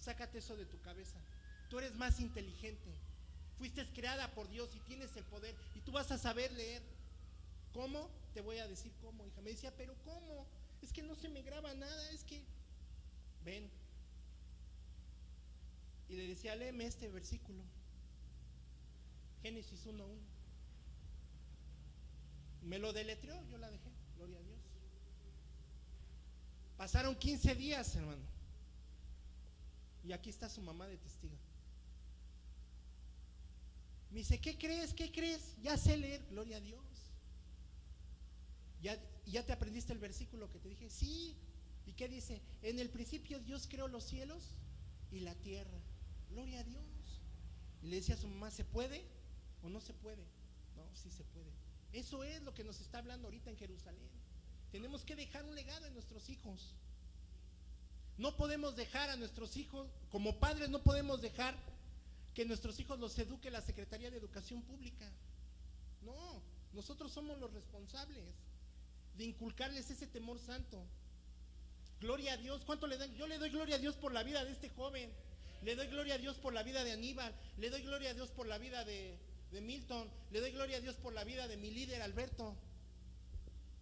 Sácate eso de tu cabeza. Tú eres más inteligente. Fuiste creada por Dios y tienes el poder. Y tú vas a saber leer. ¿Cómo? Te voy a decir cómo, hija. Me decía, pero ¿cómo? Es que no se me graba nada. Es que, ven. Y le decía, léeme este versículo. Génesis 1:1. Me lo deletreó, yo la dejé. Gloria a Dios. Pasaron 15 días, hermano. Y aquí está su mamá de testigo. Me dice, ¿qué crees? ¿Qué crees? Ya sé leer, gloria a Dios. ¿Ya te aprendiste el versículo que te dije? Sí. ¿Y qué dice? En el principio Dios creó los cielos y la tierra. Gloria a Dios. Y le decía a su mamá, ¿se puede o no se puede? No, sí se puede. Eso es lo que nos está hablando ahorita en Jerusalén. Tenemos que dejar un legado en nuestros hijos. No podemos dejar a nuestros hijos, como padres no podemos dejar que nuestros hijos los eduque la Secretaría de Educación Pública. No, nosotros somos los responsables de inculcarles ese temor santo. Gloria a Dios. ¿Cuánto le dan? Yo le doy gloria a Dios por la vida de este joven. Le doy gloria a Dios por la vida de Aníbal. Le doy gloria a Dios por la vida de Milton. Le doy gloria a Dios por la vida de mi líder Alberto.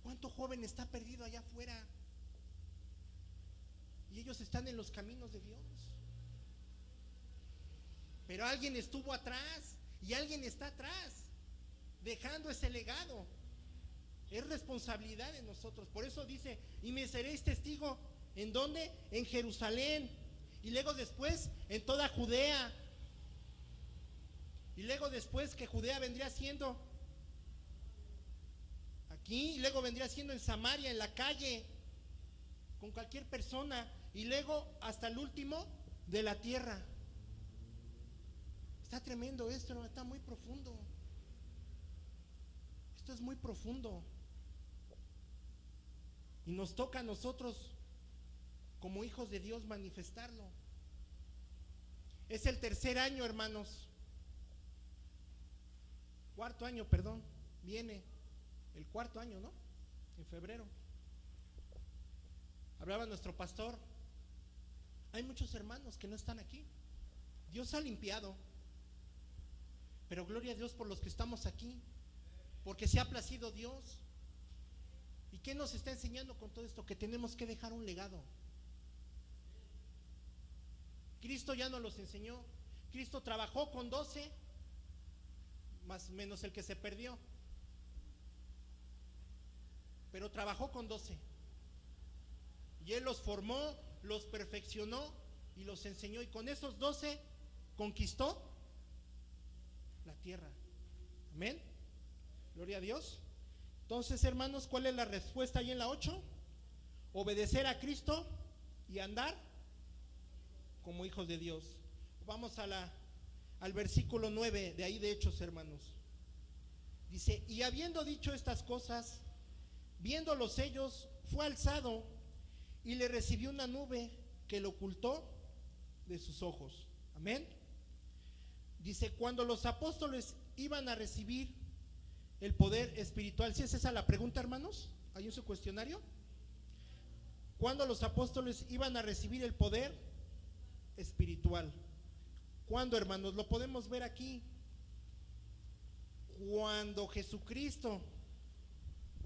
¿Cuánto joven está perdido allá afuera? Y ellos están en los caminos de Dios. Pero alguien estuvo atrás y alguien está atrás, dejando ese legado. Es responsabilidad de nosotros. Por eso dice, y me seréis testigo, ¿en dónde? En Jerusalén. Y luego después, en toda Judea. Y luego después que Judea vendría siendo aquí, y luego vendría siendo en Samaria, en la calle, con cualquier persona, y luego hasta el último de la tierra. Está tremendo esto, ¿no? Está muy profundo. Esto es muy profundo. Y nos toca a nosotros, como hijos de Dios, manifestarlo. Es el tercer año, hermanos. Cuarto año, perdón. Viene el cuarto año, ¿no? en febrero. Hablaba nuestro pastor, hay muchos hermanos que no están aquí. Dios ha limpiado, pero gloria a Dios por los que estamos aquí, porque se ha placido Dios. ¿Y qué nos está enseñando con todo esto? Que tenemos que dejar un legado. Cristo ya nos los enseñó. Cristo trabajó con 12, más o menos el que se perdió, pero trabajó con 12. Y Él los formó, los perfeccionó y los enseñó. Y con esos 12 conquistó la tierra. Amén. Gloria a Dios. Entonces, hermanos, ¿cuál es la respuesta ahí en la 8? Obedecer a Cristo y andar como hijos de Dios. Vamos al versículo 9 de ahí de Hechos, hermanos. Dice, y habiendo dicho estas cosas, viéndolos ellos, fue alzado y le recibió una nube que lo ocultó de sus ojos. Amén. Dice, cuando los apóstoles iban a recibir el poder espiritual. ¿Sí es esa la pregunta, hermanos? ¿Hay en su cuestionario? ¿Cuándo los apóstoles iban a recibir el poder espiritual? ¿Cuándo, hermanos? Lo podemos ver aquí. Cuando Jesucristo.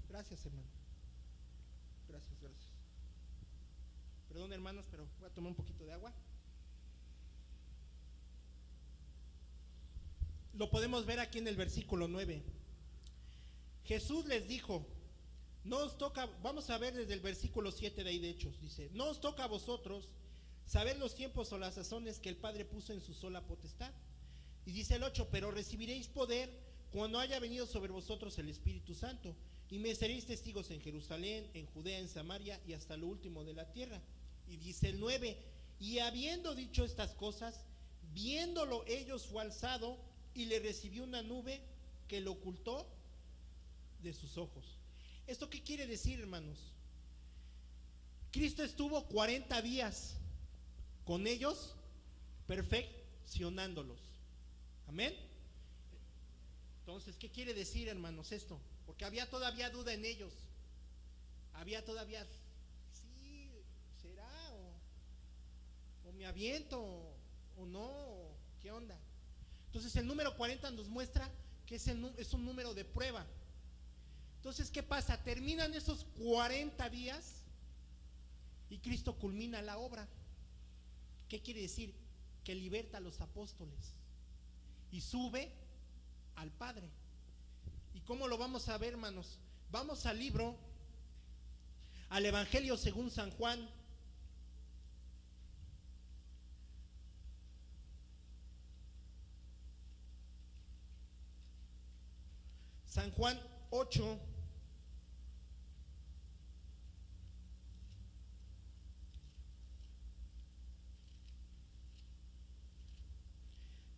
Gracias, hermano. Gracias. Perdón, hermanos, pero voy a tomar un poquito de agua. Lo podemos ver aquí en el versículo 9. Jesús les dijo, no os toca, vamos a ver desde el versículo 7 de ahí de Hechos, dice, no os toca a vosotros saber los tiempos o las sazones que el Padre puso en su sola potestad. Y dice el 8, pero recibiréis poder cuando haya venido sobre vosotros el Espíritu Santo, y me seréis testigos en Jerusalén, en Judea, en Samaria y hasta lo último de la tierra. Y dice el 9, y habiendo dicho estas cosas, viéndolo ellos fue alzado y le recibió una nube que lo ocultó de sus ojos. ¿Esto qué quiere decir, hermanos? Cristo estuvo 40 días con ellos, perfeccionándolos. Amén. Entonces, ¿qué quiere decir, hermanos, esto? Porque había todavía duda en ellos. Había todavía, sí, será, o me aviento, o no, ¿qué onda? Entonces, el número 40 nos muestra que es un número de prueba. Entonces, ¿qué pasa? Terminan esos 40 días y Cristo culmina la obra. ¿Qué quiere decir? Que liberta a los apóstoles y sube al Padre. ¿Y cómo lo vamos a ver, hermanos? Vamos al Evangelio según San Juan. San Juan 8.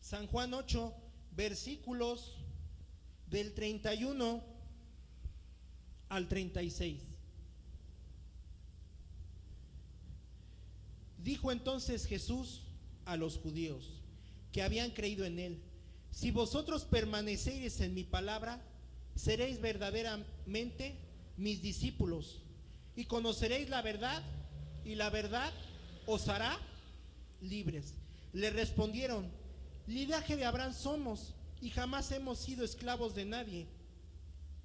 San Juan 8, versículos del 31 al 36. Dijo entonces Jesús a los judíos que habían creído en él: si vosotros permaneceréis en mi palabra, seréis verdaderamente mis discípulos y conoceréis la verdad, y la verdad os hará libres. Le respondieron: linaje de Abraham somos y jamás hemos sido esclavos de nadie.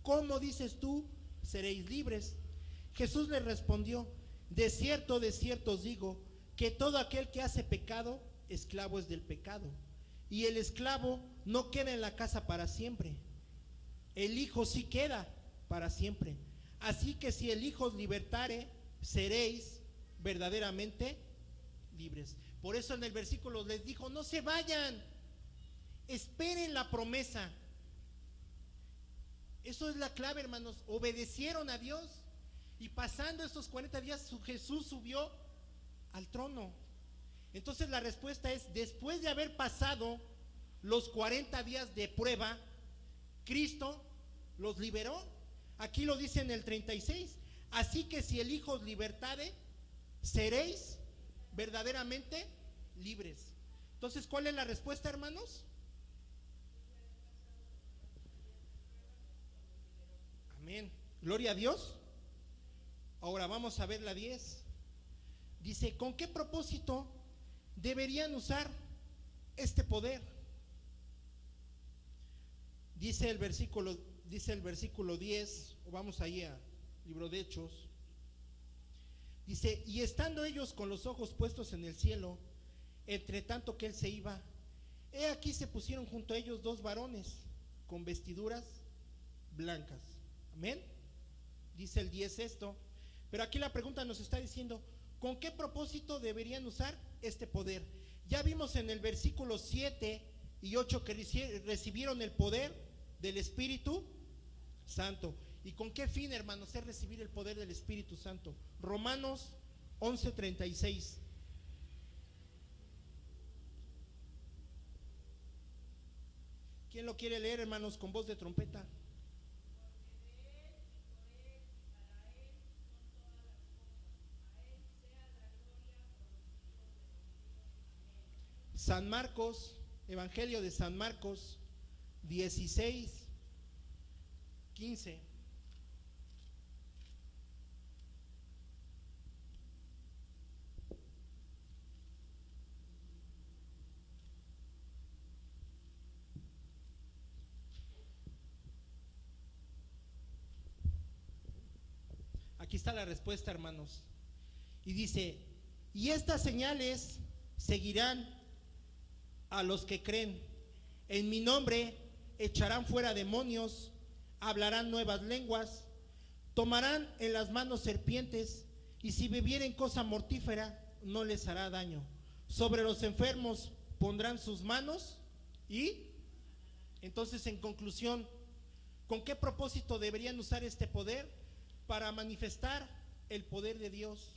¿Cómo dices tú, seréis libres? Jesús le respondió: de cierto os digo, que todo aquel que hace pecado, esclavo es del pecado. Y el esclavo no queda en la casa para siempre. El Hijo sí queda para siempre. Así que si el Hijo os libertare, seréis verdaderamente libres. Por eso en el versículo les dijo: no se vayan, esperen la promesa. Eso es la clave, hermanos. Obedecieron a Dios y pasando estos 40 días Jesús subió al trono. Entonces la respuesta es: después de haber pasado los 40 días de prueba, Cristo los liberó. Aquí lo dice en el 36. Así que si el Hijo os libertare, seréis verdaderamente libres. Entonces, ¿cuál es la respuesta, hermanos? Amén. Gloria a Dios. Ahora vamos a ver la 10. Dice, ¿con qué propósito deberían usar este poder? Dice el versículo 10, o vamos ahí al libro de Hechos. Dice, y estando ellos con los ojos puestos en el cielo, entre tanto que él se iba, he aquí se pusieron junto a ellos 2 varones con vestiduras blancas. Amén. Dice el 10 esto. Pero aquí la pregunta nos está diciendo, ¿con qué propósito deberían usar este poder? Ya vimos en el versículo 7 y 8 que recibieron el poder del Espíritu Santo. ¿Y con qué fin, hermanos, es recibir el poder del Espíritu Santo? Romanos 11:36. ¿Quién lo quiere leer, hermanos, con voz de trompeta? San Marcos, Evangelio de San Marcos 16:15. Aquí está la respuesta, hermanos. Y dice, y estas señales seguirán a los que creen. En mi nombre echarán fuera demonios, hablarán nuevas lenguas, tomarán en las manos serpientes, y si bebieren cosa mortífera no les hará daño. Sobre los enfermos pondrán sus manos y entonces, en conclusión, ¿con qué propósito deberían usar este poder? Para manifestar el poder de Dios,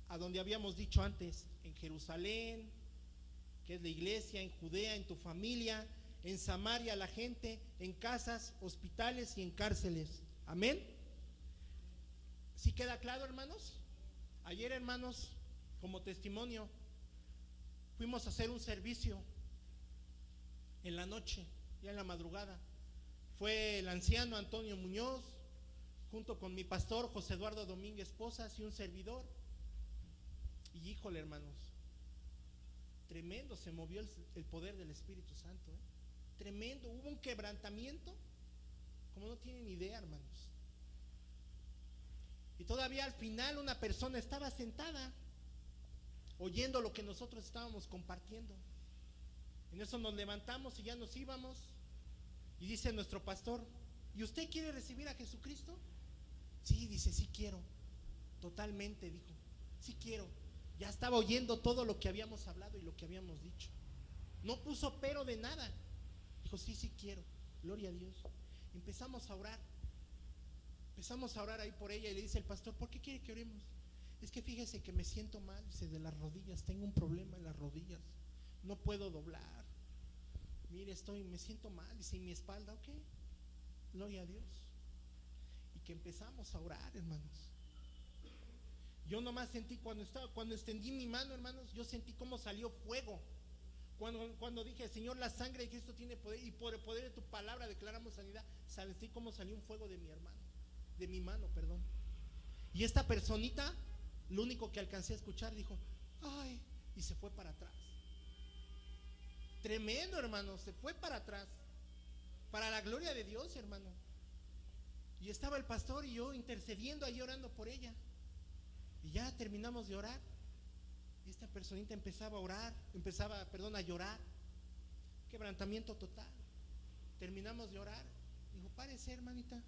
a donde habíamos dicho antes, en Jerusalén, que es la iglesia, en Judea, en tu familia, en Samaria, la gente, en casas, hospitales y en cárceles. Amén. ¿Sí queda claro, hermanos? Ayer, hermanos, como testimonio, fuimos a hacer un servicio en la noche, ya en la madrugada. Fue el anciano Antonio Muñoz, junto con mi pastor José Eduardo Domínguez Posas y un servidor. Y híjole, hermanos, tremendo, se movió el poder del Espíritu Santo, ¿eh? Tremendo, hubo un quebrantamiento como no tienen idea, hermanos. Y todavía al final una persona estaba sentada oyendo lo que nosotros estábamos compartiendo. En eso nos levantamos y ya nos íbamos. Y dice nuestro pastor, ¿y usted quiere recibir a Jesucristo? Sí, dice, sí quiero. Totalmente, dijo, sí quiero. Ya estaba oyendo todo lo que habíamos hablado y lo que habíamos dicho. No puso pero de nada. Dijo, sí, sí quiero. Gloria a Dios. Empezamos a orar. Empezamos a orar ahí por ella y le dice el pastor, ¿por qué quiere que oremos? Es que fíjese que me siento mal, dice, de las rodillas, tengo un problema en las rodillas, no puedo doblar. Mire, me siento mal, dice, y mi espalda, ok, gloria a Dios. Y que empezamos a orar, hermanos. Yo nomás sentí cuando extendí mi mano, hermanos, yo sentí cómo salió fuego. Cuando dije, Señor, la sangre de Cristo tiene poder y por el poder de tu palabra declaramos sanidad, sentí cómo salió un fuego de mi hermano, de mi mano, perdón. Y esta personita, lo único que alcancé a escuchar, dijo, ay, y se fue para atrás. Tremendo, hermano, se fue para atrás. Para la gloria de Dios, hermano. Y estaba el pastor y yo intercediendo ahí orando por ella. Y ya terminamos de orar. Y esta personita empezaba a llorar. Quebrantamiento total. Terminamos de orar. Dijo, párese, hermanita.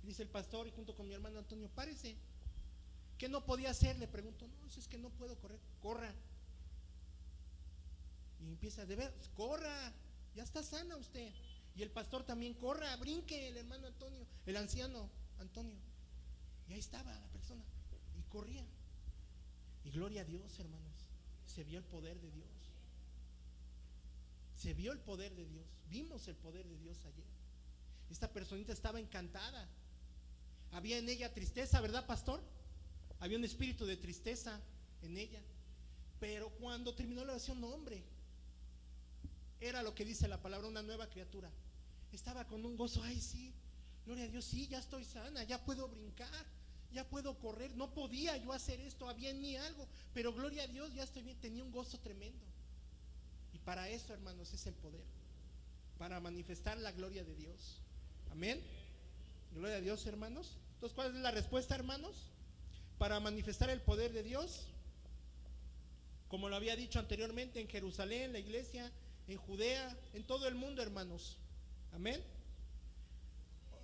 Y dice el pastor, y junto con mi hermano Antonio, párese. ¿Qué no podía hacer? Le pregunto, no, es que no puedo correr. Corra. Y empieza, de ver, corra, ya está sana usted. Y el pastor también, corra, brinque, el hermano Antonio, el anciano Antonio. Y ahí estaba la persona, y corría. Y gloria a Dios, hermanos, se vio el poder de Dios. Se vio el poder de Dios, vimos el poder de Dios ayer. Esta personita estaba encantada. Había en ella tristeza, ¿verdad, pastor? Había un espíritu de tristeza en ella. Pero cuando terminó la oración, no, hombre, era lo que dice la palabra, una nueva criatura. Estaba con un gozo, ay sí, gloria a Dios, sí, ya estoy sana, ya puedo brincar, ya puedo correr, no podía yo hacer esto, había en mí algo, pero gloria a Dios, ya estoy bien, tenía un gozo tremendo. Y para eso, hermanos, es el poder, para manifestar la gloria de Dios. Amén. Gloria a Dios, hermanos. Entonces, ¿cuál es la respuesta, hermanos? Para manifestar el poder de Dios, como lo había dicho anteriormente, en Jerusalén, la iglesia, en Judea, en todo el mundo, hermanos. Amén.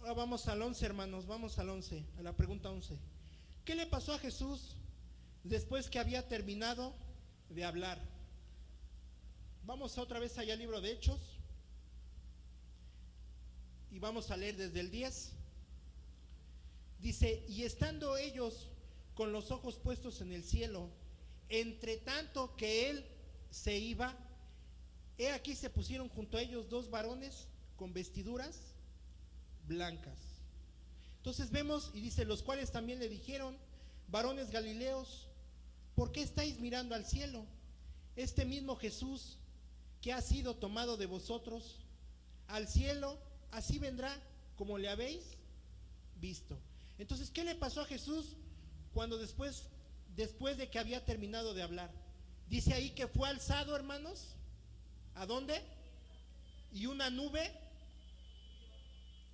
Ahora vamos al 11, hermanos, vamos al 11, a la pregunta 11. ¿Qué le pasó a Jesús después que había terminado de hablar? Vamos otra vez allá al libro de Hechos y vamos a leer desde el 10. Dice, y estando ellos con los ojos puestos en el cielo, entre tanto que él se iba, he aquí se pusieron junto a ellos dos varones con vestiduras blancas. Entonces vemos y dice, los cuales también le dijeron, varones galileos, ¿por qué estáis mirando al cielo? Este mismo Jesús que ha sido tomado de vosotros al cielo, así vendrá como le habéis visto. Entonces, ¿qué le pasó a Jesús cuando después de que había terminado de hablar? Dice ahí que fue alzado, hermanos. ¿A dónde? Y una nube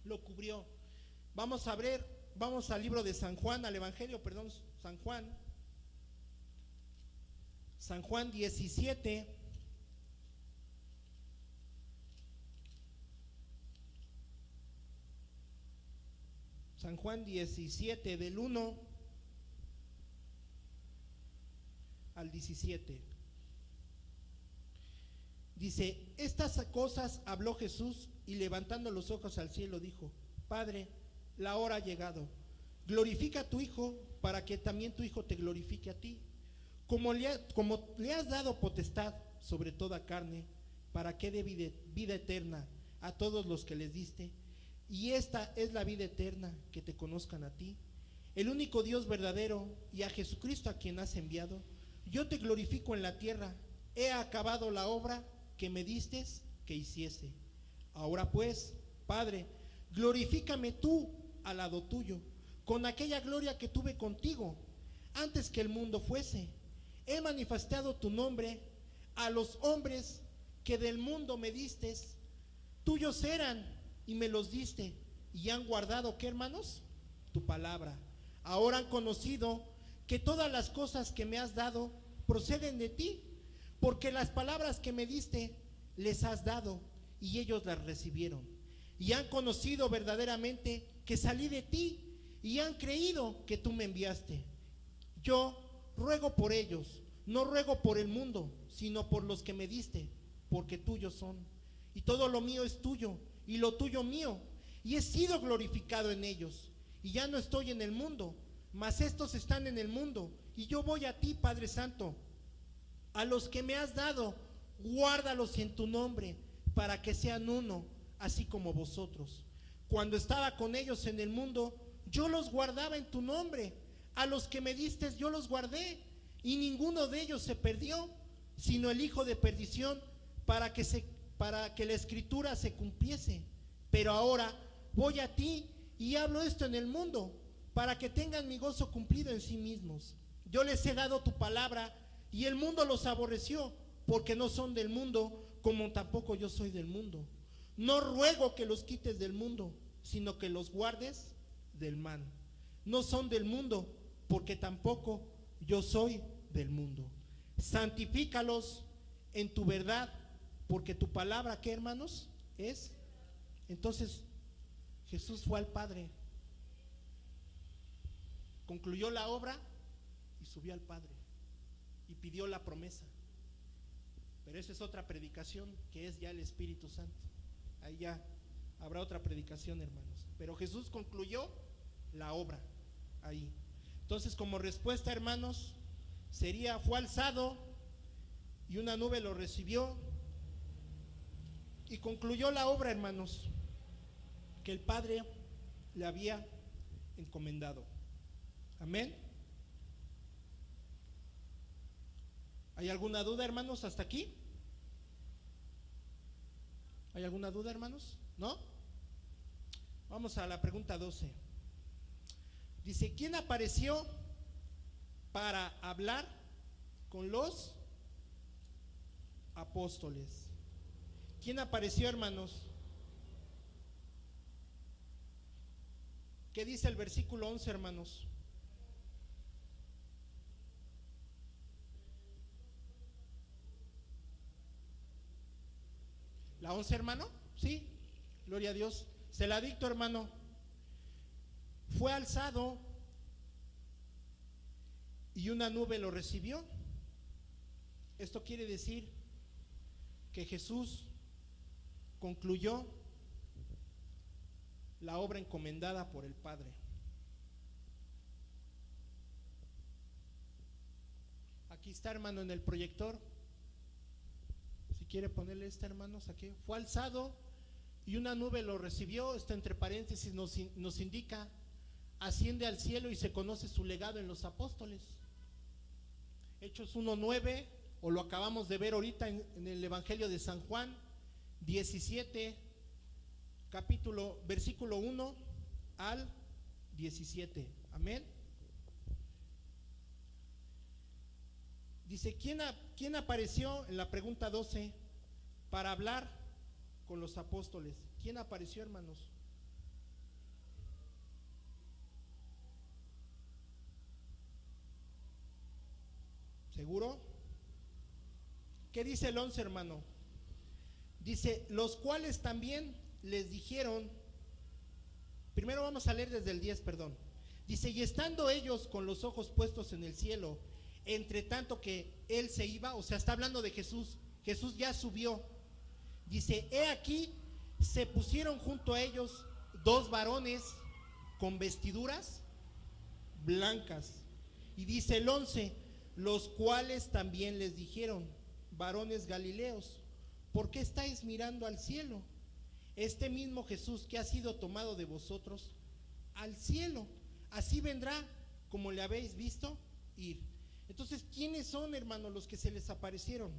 lo cubrió. Vamos a ver, vamos al libro de San Juan, al Evangelio, perdón, San Juan 17. San Juan 17, del 1 al 17. Dice, estas cosas habló Jesús y levantando los ojos al cielo dijo, Padre, la hora ha llegado, glorifica a tu Hijo para que también tu Hijo te glorifique a ti, como le has dado potestad sobre toda carne, para que dé vida eterna a todos los que les diste. Y esta es la vida eterna, que te conozcan a ti, el único Dios verdadero, y a Jesucristo a quien has enviado. Yo te glorifico en la tierra, he acabado la obra que me distes que hiciese. Ahora pues, Padre, glorifícame tú al lado tuyo, con aquella gloria que tuve contigo antes que el mundo fuese. He manifestado tu nombre a los hombres que del mundo me distes, tuyos eran y me los diste, y han guardado, ¿qué, hermanos? Tu palabra. Ahora han conocido que todas las cosas que me has dado proceden de ti, porque las palabras que me diste les has dado, y ellos las recibieron. Y han conocido verdaderamente que salí de ti, y han creído que tú me enviaste. Yo ruego por ellos, no ruego por el mundo, sino por los que me diste, porque tuyos son. Y todo lo mío es tuyo, y lo tuyo mío, y he sido glorificado en ellos. Y ya no estoy en el mundo, mas estos están en el mundo, y yo voy a ti, Padre Santo. A los que me has dado, guárdalos en tu nombre, para que sean uno, así como vosotros. Cuando estaba con ellos en el mundo, yo los guardaba en tu nombre. A los que me diste yo los guardé, y ninguno de ellos se perdió, sino el hijo de perdición, para que la escritura se cumpliese. Pero ahora voy a ti y hablo esto en el mundo, para que tengan mi gozo cumplido en sí mismos. Yo les he dado tu palabra, y el mundo los aborreció, porque no son del mundo, como tampoco yo soy del mundo. No ruego que los quites del mundo, sino que los guardes del mal. No son del mundo, porque tampoco yo soy del mundo. Santifícalos en tu verdad, porque tu palabra, ¿qué, hermanos? Es. Entonces Jesús fue al Padre, concluyó la obra y subió al Padre y pidió la promesa. Pero esa es otra predicación, que es ya el Espíritu Santo. Ahí ya habrá otra predicación, hermanos. Pero Jesús concluyó la obra ahí. Entonces, como respuesta, hermanos, sería, fue alzado y una nube lo recibió y concluyó la obra, hermanos, que el Padre le había encomendado. Amén. ¿Hay alguna duda, hermanos, hasta aquí? ¿Hay alguna duda, hermanos? ¿No? Vamos a la pregunta 12. Dice, ¿quién apareció para hablar con los apóstoles? ¿Quién apareció, hermanos? ¿Qué dice el versículo 11, hermanos? ¿La 11, hermano? Sí, gloria a Dios. Se la dicto, hermano. Fue alzado y una nube lo recibió. Esto quiere decir que Jesús concluyó la obra encomendada por el Padre. Aquí está, hermano, en el proyector. Si quiere ponerle esta, hermanos, aquí. Fue alzado y una nube lo recibió. Esto entre paréntesis nos indica, asciende al cielo y se conoce su legado en los apóstoles. Hechos 1:9, o lo acabamos de ver ahorita en el Evangelio de San Juan 17, versículo 1 al 17. Amén. Dice, ¿quién apareció en la pregunta 12 para hablar con los apóstoles? ¿Quién apareció, hermanos? ¿Seguro? ¿Qué dice el 11, hermano? Dice, los cuales también les dijeron, primero vamos a leer desde el 10, perdón. Dice, y estando ellos con los ojos puestos en el cielo, entre tanto que él se iba, o sea, está hablando de Jesús, Jesús ya subió. Dice, he aquí, se pusieron junto a ellos dos varones con vestiduras blancas. Y dice el 11, los cuales también les dijeron, varones galileos, ¿por qué estáis mirando al cielo? Este mismo Jesús que ha sido tomado de vosotros al cielo, así vendrá como le habéis visto ir. Entonces, ¿quiénes son, hermanos, los que se les aparecieron?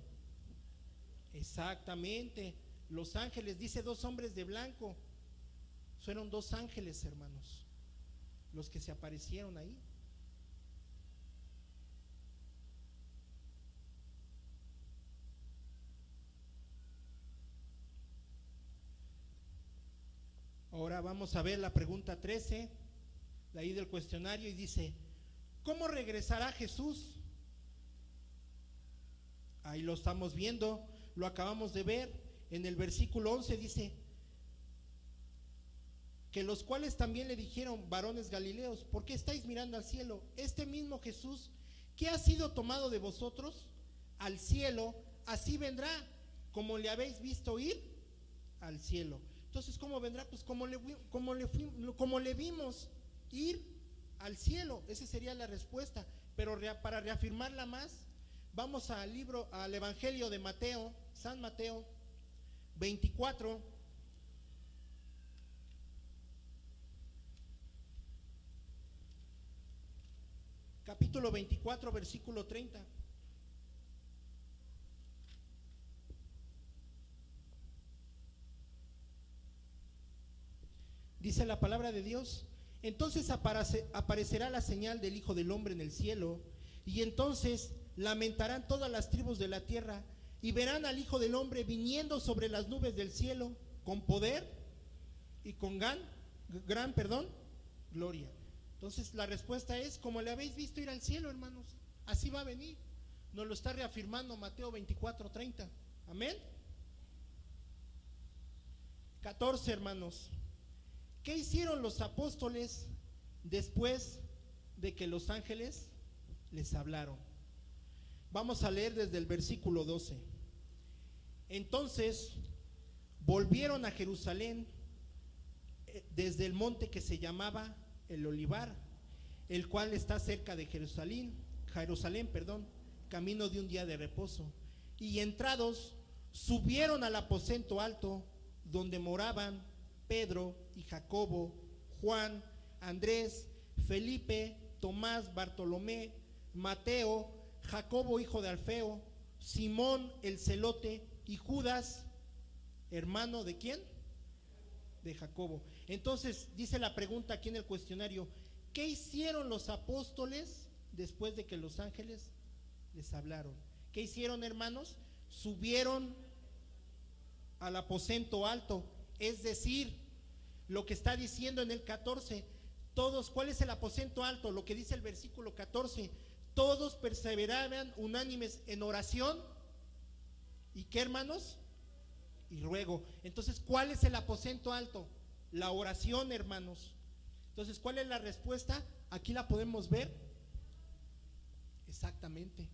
Exactamente, los ángeles. Dice dos hombres de blanco. Fueron dos ángeles, hermanos, los que se aparecieron ahí. Ahora vamos a ver la pregunta 13, de ahí del cuestionario, y dice, ¿cómo regresará Jesús? Ahí lo estamos viendo, lo acabamos de ver. En el versículo 11 dice, que los cuales también le dijeron, varones galileos, ¿por qué estáis mirando al cielo? Este mismo Jesús que ha sido tomado de vosotros al cielo, así vendrá, como le habéis visto ir al cielo. Entonces, ¿cómo vendrá? Pues como le vimos ir al cielo. Esa sería la respuesta. Pero para reafirmarla más, vamos al Evangelio de Mateo, San Mateo 24. Capítulo 24, versículo 30. Dice la palabra de Dios, entonces aparecerá la señal del Hijo del Hombre en el cielo, y entonces lamentarán todas las tribus de la tierra, y verán al Hijo del Hombre viniendo sobre las nubes del cielo, con poder y con gran gloria. Entonces la respuesta es, como le habéis visto ir al cielo, hermanos, así va a venir. Nos lo está reafirmando Mateo 24, 30. Amén. 14, hermanos. ¿Qué hicieron los apóstoles después de que los ángeles les hablaron? Vamos a leer desde el versículo 12. Entonces volvieron a Jerusalén desde el monte que se llamaba el Olivar, el cual está cerca de Jerusalén, camino de un día de reposo. Y entrados, subieron al aposento alto, donde moraban Pedro y Jacobo, Juan, Andrés, Felipe, Tomás, Bartolomé, Mateo, Jacobo hijo de Alfeo, Simón el celote y Judas, hermano ¿de quién? De Jacobo. Entonces dice la pregunta aquí en el cuestionario, ¿Qué hicieron los apóstoles después de que los ángeles les hablaron? ¿Qué hicieron, hermanos? Subieron al aposento alto, es decir, lo que está diciendo en el 14, todos, ¿cuál es el aposento alto? Lo que dice el versículo 14, todos perseveraban unánimes en oración, ¿y qué, hermanos? Y ruego. Entonces, ¿cuál es el aposento alto? La oración, hermanos. Entonces, ¿cuál es la respuesta? Aquí la podemos ver. Exactamente.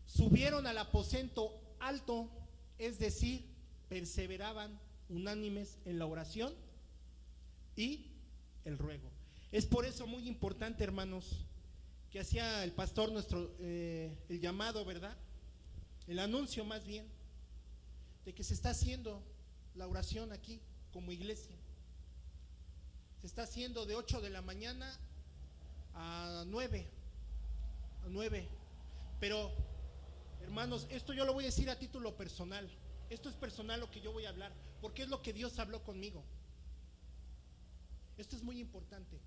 Subieron al aposento alto, es decir, perseveraban unánimes en la oración y el ruego. Es por eso muy importante, hermanos, que hacía el pastor nuestro, el llamado, ¿verdad? El anuncio más bien, de que se está haciendo la oración aquí como iglesia. Se está haciendo de 8 de la mañana a 9. Pero, hermanos, esto yo lo voy a decir a título personal. Esto es personal lo que yo voy a hablar, porque es lo que Dios habló conmigo. Esto es muy importante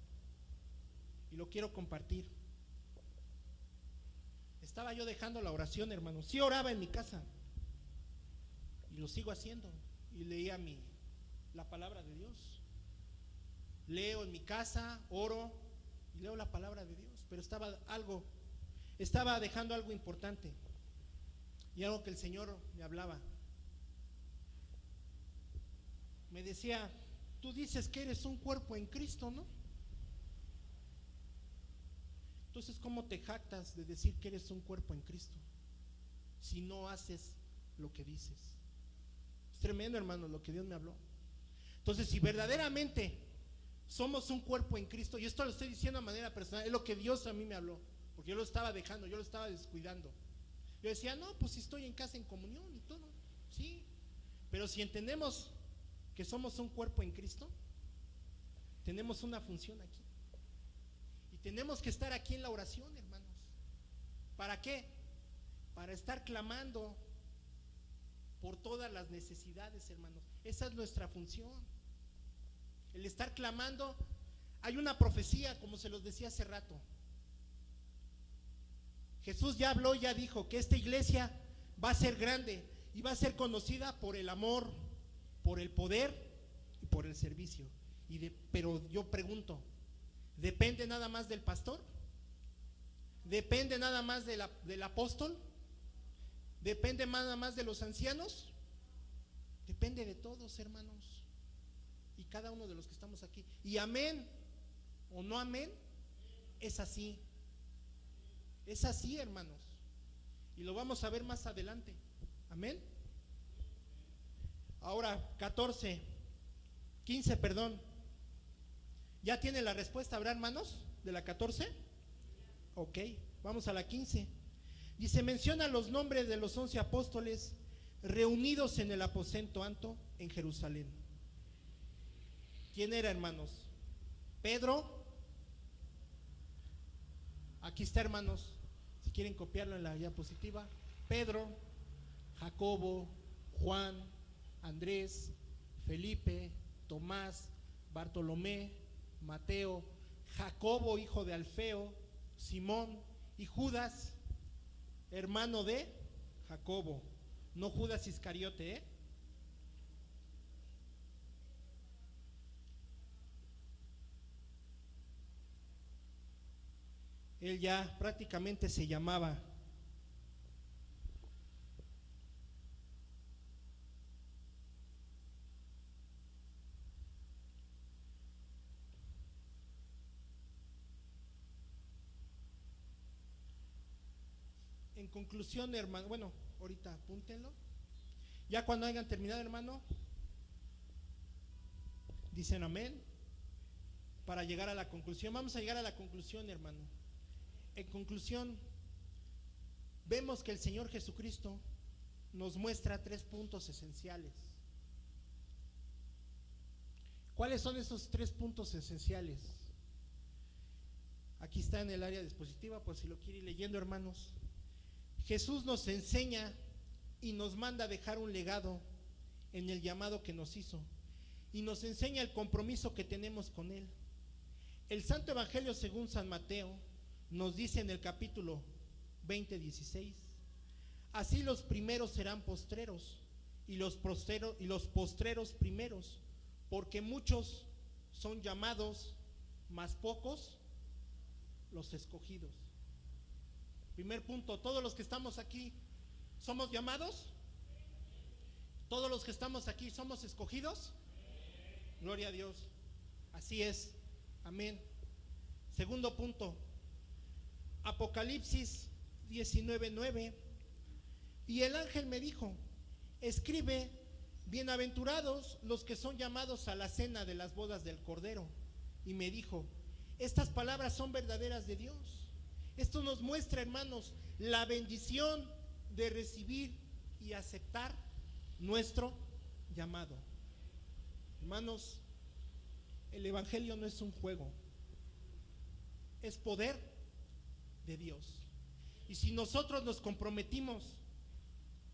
y lo quiero compartir. Estaba yo dejando la oración, hermanos. Sí oraba en mi casa y lo sigo haciendo, y leía la palabra de Dios. Leo en mi casa, oro y leo la palabra de Dios, pero estaba dejando algo importante y algo que el Señor me hablaba. Me decía: tú dices que eres un cuerpo en Cristo, ¿no? Entonces, ¿cómo te jactas de decir que eres un cuerpo en Cristo si no haces lo que dices? Es tremendo, hermano, lo que Dios me habló. Entonces, si verdaderamente somos un cuerpo en Cristo, y esto lo estoy diciendo de manera personal, es lo que Dios a mí me habló, porque yo lo estaba dejando, yo lo estaba descuidando. Yo decía: no, pues si estoy en casa en comunión y todo, sí, pero si entendemos que somos un cuerpo en Cristo, tenemos una función aquí, y tenemos que estar aquí en la oración, hermanos. ¿Para qué? Para estar clamando por todas las necesidades, hermanos. Esa es nuestra función, el estar clamando. Hay una profecía, como se los decía hace rato. Jesús ya habló, ya dijo que esta iglesia va a ser grande y va a ser conocida por el amor, por el poder y por el servicio. Pero yo pregunto, ¿depende nada más del pastor? ¿Depende nada más del apóstol? ¿Depende nada más de los ancianos? Depende de todos, hermanos, y cada uno de los que estamos aquí. Y amén o no amén, es así. Es así, hermanos, y lo vamos a ver más adelante. Amén. Ahora 15, perdón. ¿Ya tiene la respuesta, habrá, hermanos, de la 14? Ok, vamos a la 15. Dice: menciona los nombres de los 11 apóstoles reunidos en el aposento alto en Jerusalén. ¿Quién era, hermanos? Pedro. Aquí está, hermanos, si quieren copiarlo en la diapositiva. Pedro, Jacobo, Juan, Andrés, Felipe, Tomás, Bartolomé, Mateo, Jacobo, hijo de Alfeo, Simón y Judas, hermano de Jacobo. No Judas Iscariote, ¿eh? Él ya prácticamente se llamaba. En conclusión, hermano, bueno, ahorita apúntenlo. Ya cuando hayan terminado, hermano, dicen amén para llegar a la conclusión. Vamos a llegar a la conclusión, hermano. En conclusión, vemos que el Señor Jesucristo nos muestra 3 puntos esenciales. ¿Cuáles son esos 3 puntos esenciales? Aquí está en el área dispositiva, por si lo quiere ir leyendo, hermanos. Jesús nos enseña y nos manda a dejar un legado en el llamado que nos hizo, y nos enseña el compromiso que tenemos con Él. El Santo Evangelio según San Mateo nos dice en el capítulo 20:16: así los primeros serán postreros y los postreros primeros, porque muchos son llamados, mas pocos los escogidos. Primer punto, todos los que estamos aquí somos llamados. Todos los que estamos aquí somos escogidos. Gloria a Dios. Así es. Amén. Segundo punto, Apocalipsis 19:9. Y el ángel me dijo: escribe, bienaventurados los que son llamados a la cena de las bodas del Cordero. Y me dijo: estas palabras son verdaderas de Dios. Esto nos muestra, hermanos, la bendición de recibir y aceptar nuestro llamado. Hermanos, el Evangelio no es un juego, es poder de Dios. Y si nosotros nos comprometimos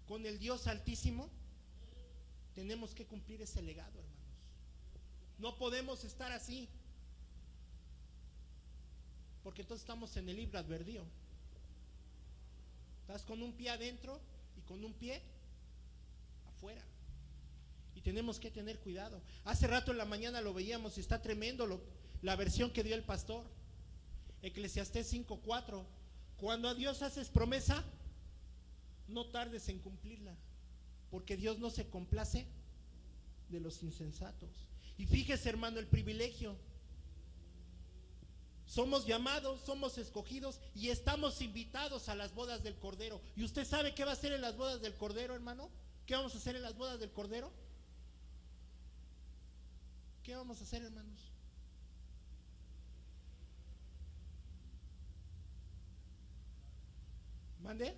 con el Dios Altísimo, tenemos que cumplir ese legado, hermanos. No podemos estar así, porque entonces estamos en el libre albedrío. Estás con un pie adentro y con un pie afuera. Y tenemos que tener cuidado. Hace rato en la mañana lo veíamos y está tremendo la versión que dio el pastor. Eclesiastés 5:4. Cuando a Dios haces promesa, no tardes en cumplirla, porque Dios no se complace de los insensatos. Y fíjese, hermano, el privilegio. Somos llamados, somos escogidos y estamos invitados a las bodas del Cordero. ¿Y usted sabe qué va a hacer en las bodas del Cordero, hermano? ¿Qué vamos a hacer en las bodas del Cordero? ¿Qué vamos a hacer, hermanos? ¿Mande?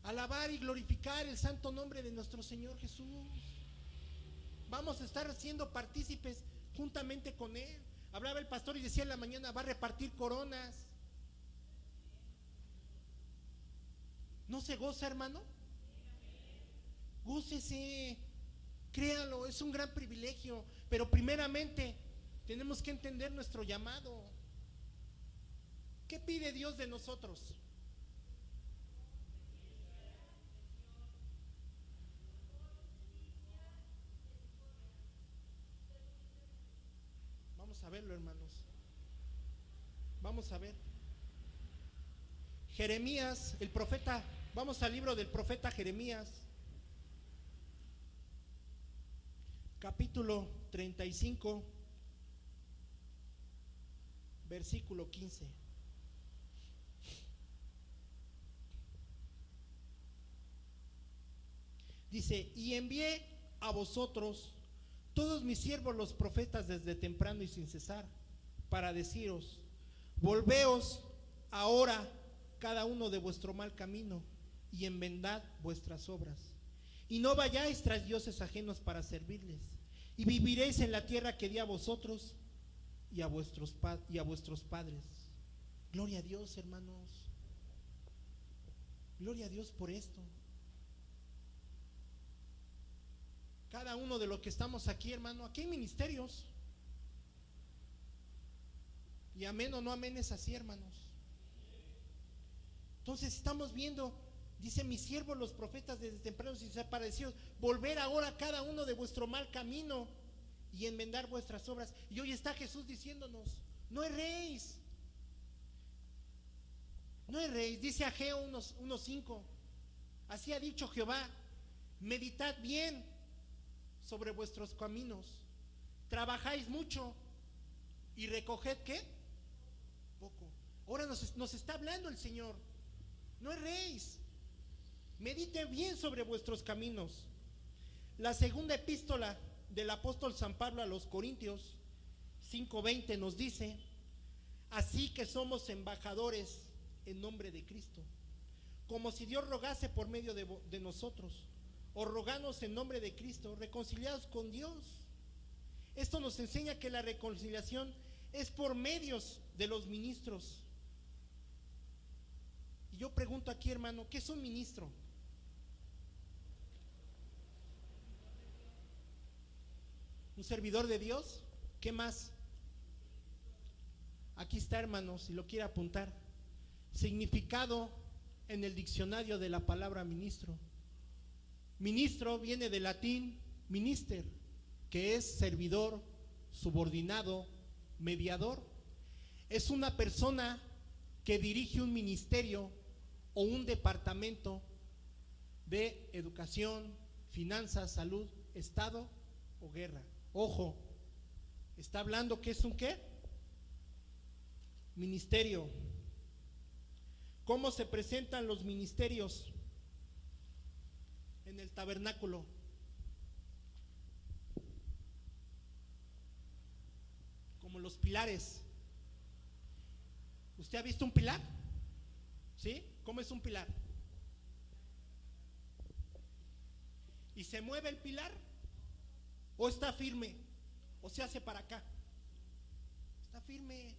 Alabar y glorificar el santo nombre de nuestro Señor Jesús. Vamos a estar siendo partícipes juntamente con Él. Hablaba el pastor y decía en la mañana: va a repartir coronas. ¿No se goza, hermano? Gócese, créalo, es un gran privilegio. Pero primeramente tenemos que entender nuestro llamado. ¿Qué pide Dios de nosotros? Vamos a verlo, hermanos. Vamos a ver. Jeremías, el profeta. Vamos al libro del profeta Jeremías, capítulo 35, versículo 15. Dice: y envié a vosotros todos mis siervos los profetas desde temprano y sin cesar, para deciros: volveos ahora cada uno de vuestro mal camino y enmendad vuestras obras, y no vayáis tras dioses ajenos para servirles, y viviréis en la tierra que di a vosotros y a vuestros padres. Gloria a Dios, hermanos. Gloria a Dios por esto. Cada uno de los que estamos aquí, hermano, aquí hay ministerios. Y amén o no amén es así, hermanos. Entonces estamos viendo, dice: mis siervos los profetas desde temprano sin ser parecidos, volver ahora cada uno de vuestro mal camino y enmendar vuestras obras. Y hoy está Jesús diciéndonos: no erréis. No erréis. Dice Ageo 1:5: así ha dicho Jehová: meditad bien sobre vuestros caminos, trabajáis mucho y recoged ¿qué? Poco. Ahora nos está hablando el Señor: no erréis, mediten bien sobre vuestros caminos. La segunda epístola del apóstol San Pablo a los Corintios 5:20 nos dice: así que somos embajadores en nombre de Cristo, como si Dios rogase por medio de nosotros. Os rogamos en nombre de Cristo, reconciliados con Dios. Esto nos enseña que la reconciliación es por medios de los ministros. Y yo pregunto aquí, hermano, ¿qué es un ministro? un servidor de Dios. ¿Qué más? Aquí está, hermanos, si lo quiere apuntar. Significado en el diccionario de la palabra ministro. Ministro viene del latín minister, que es servidor, subordinado, mediador. Es una persona que dirige un ministerio o un departamento de educación, finanzas, salud, Estado o guerra. Ojo, está hablando que es un ¿qué? Ministerio. ¿Cómo se presentan los ministerios en el tabernáculo? Como los pilares. ¿Usted ha visto un pilar? ¿Sí? ¿Cómo es un pilar? ¿Y se mueve el pilar? ¿O está firme? ¿O se hace para acá? Está firme.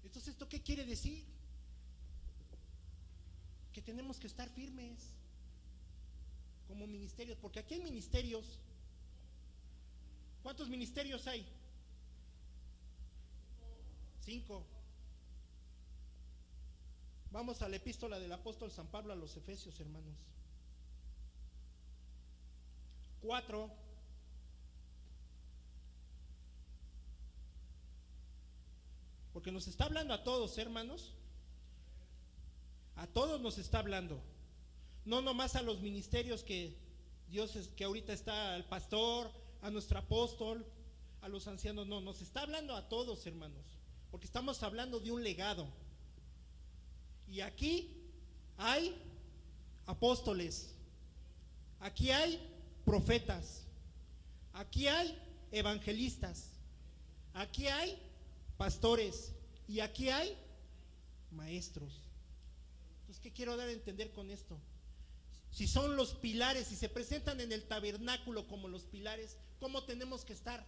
Entonces, ¿esto qué quiere decir? Que tenemos que estar firmes como ministerios, porque aquí hay ministerios. ¿Cuántos ministerios hay? 5. Vamos a la epístola del apóstol San Pablo a los Efesios, hermanos. 4. Porque nos está hablando a todos, hermanos. A todos nos está hablando. No nomás a los ministerios que Dios es, que ahorita está al pastor, a nuestro apóstol, a los ancianos. No, nos está hablando a todos, hermanos. Porque estamos hablando de un legado. Y aquí hay apóstoles. Aquí hay profetas. Aquí hay evangelistas. Aquí hay pastores. Y aquí hay maestros. Entonces, ¿qué quiero dar a entender con esto? Si son los pilares, si se presentan en el tabernáculo como los pilares, ¿cómo tenemos que estar?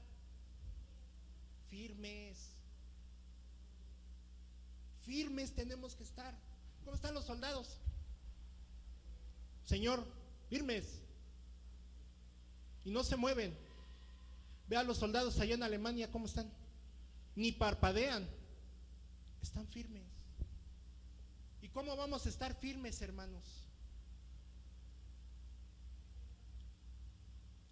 Firmes. Firmes tenemos que estar. ¿Cómo están los soldados? Señor, firmes. Y no se mueven. Ve a los soldados allá en Alemania cómo están. Ni parpadean. Están firmes. ¿Y cómo vamos a estar firmes, hermanos?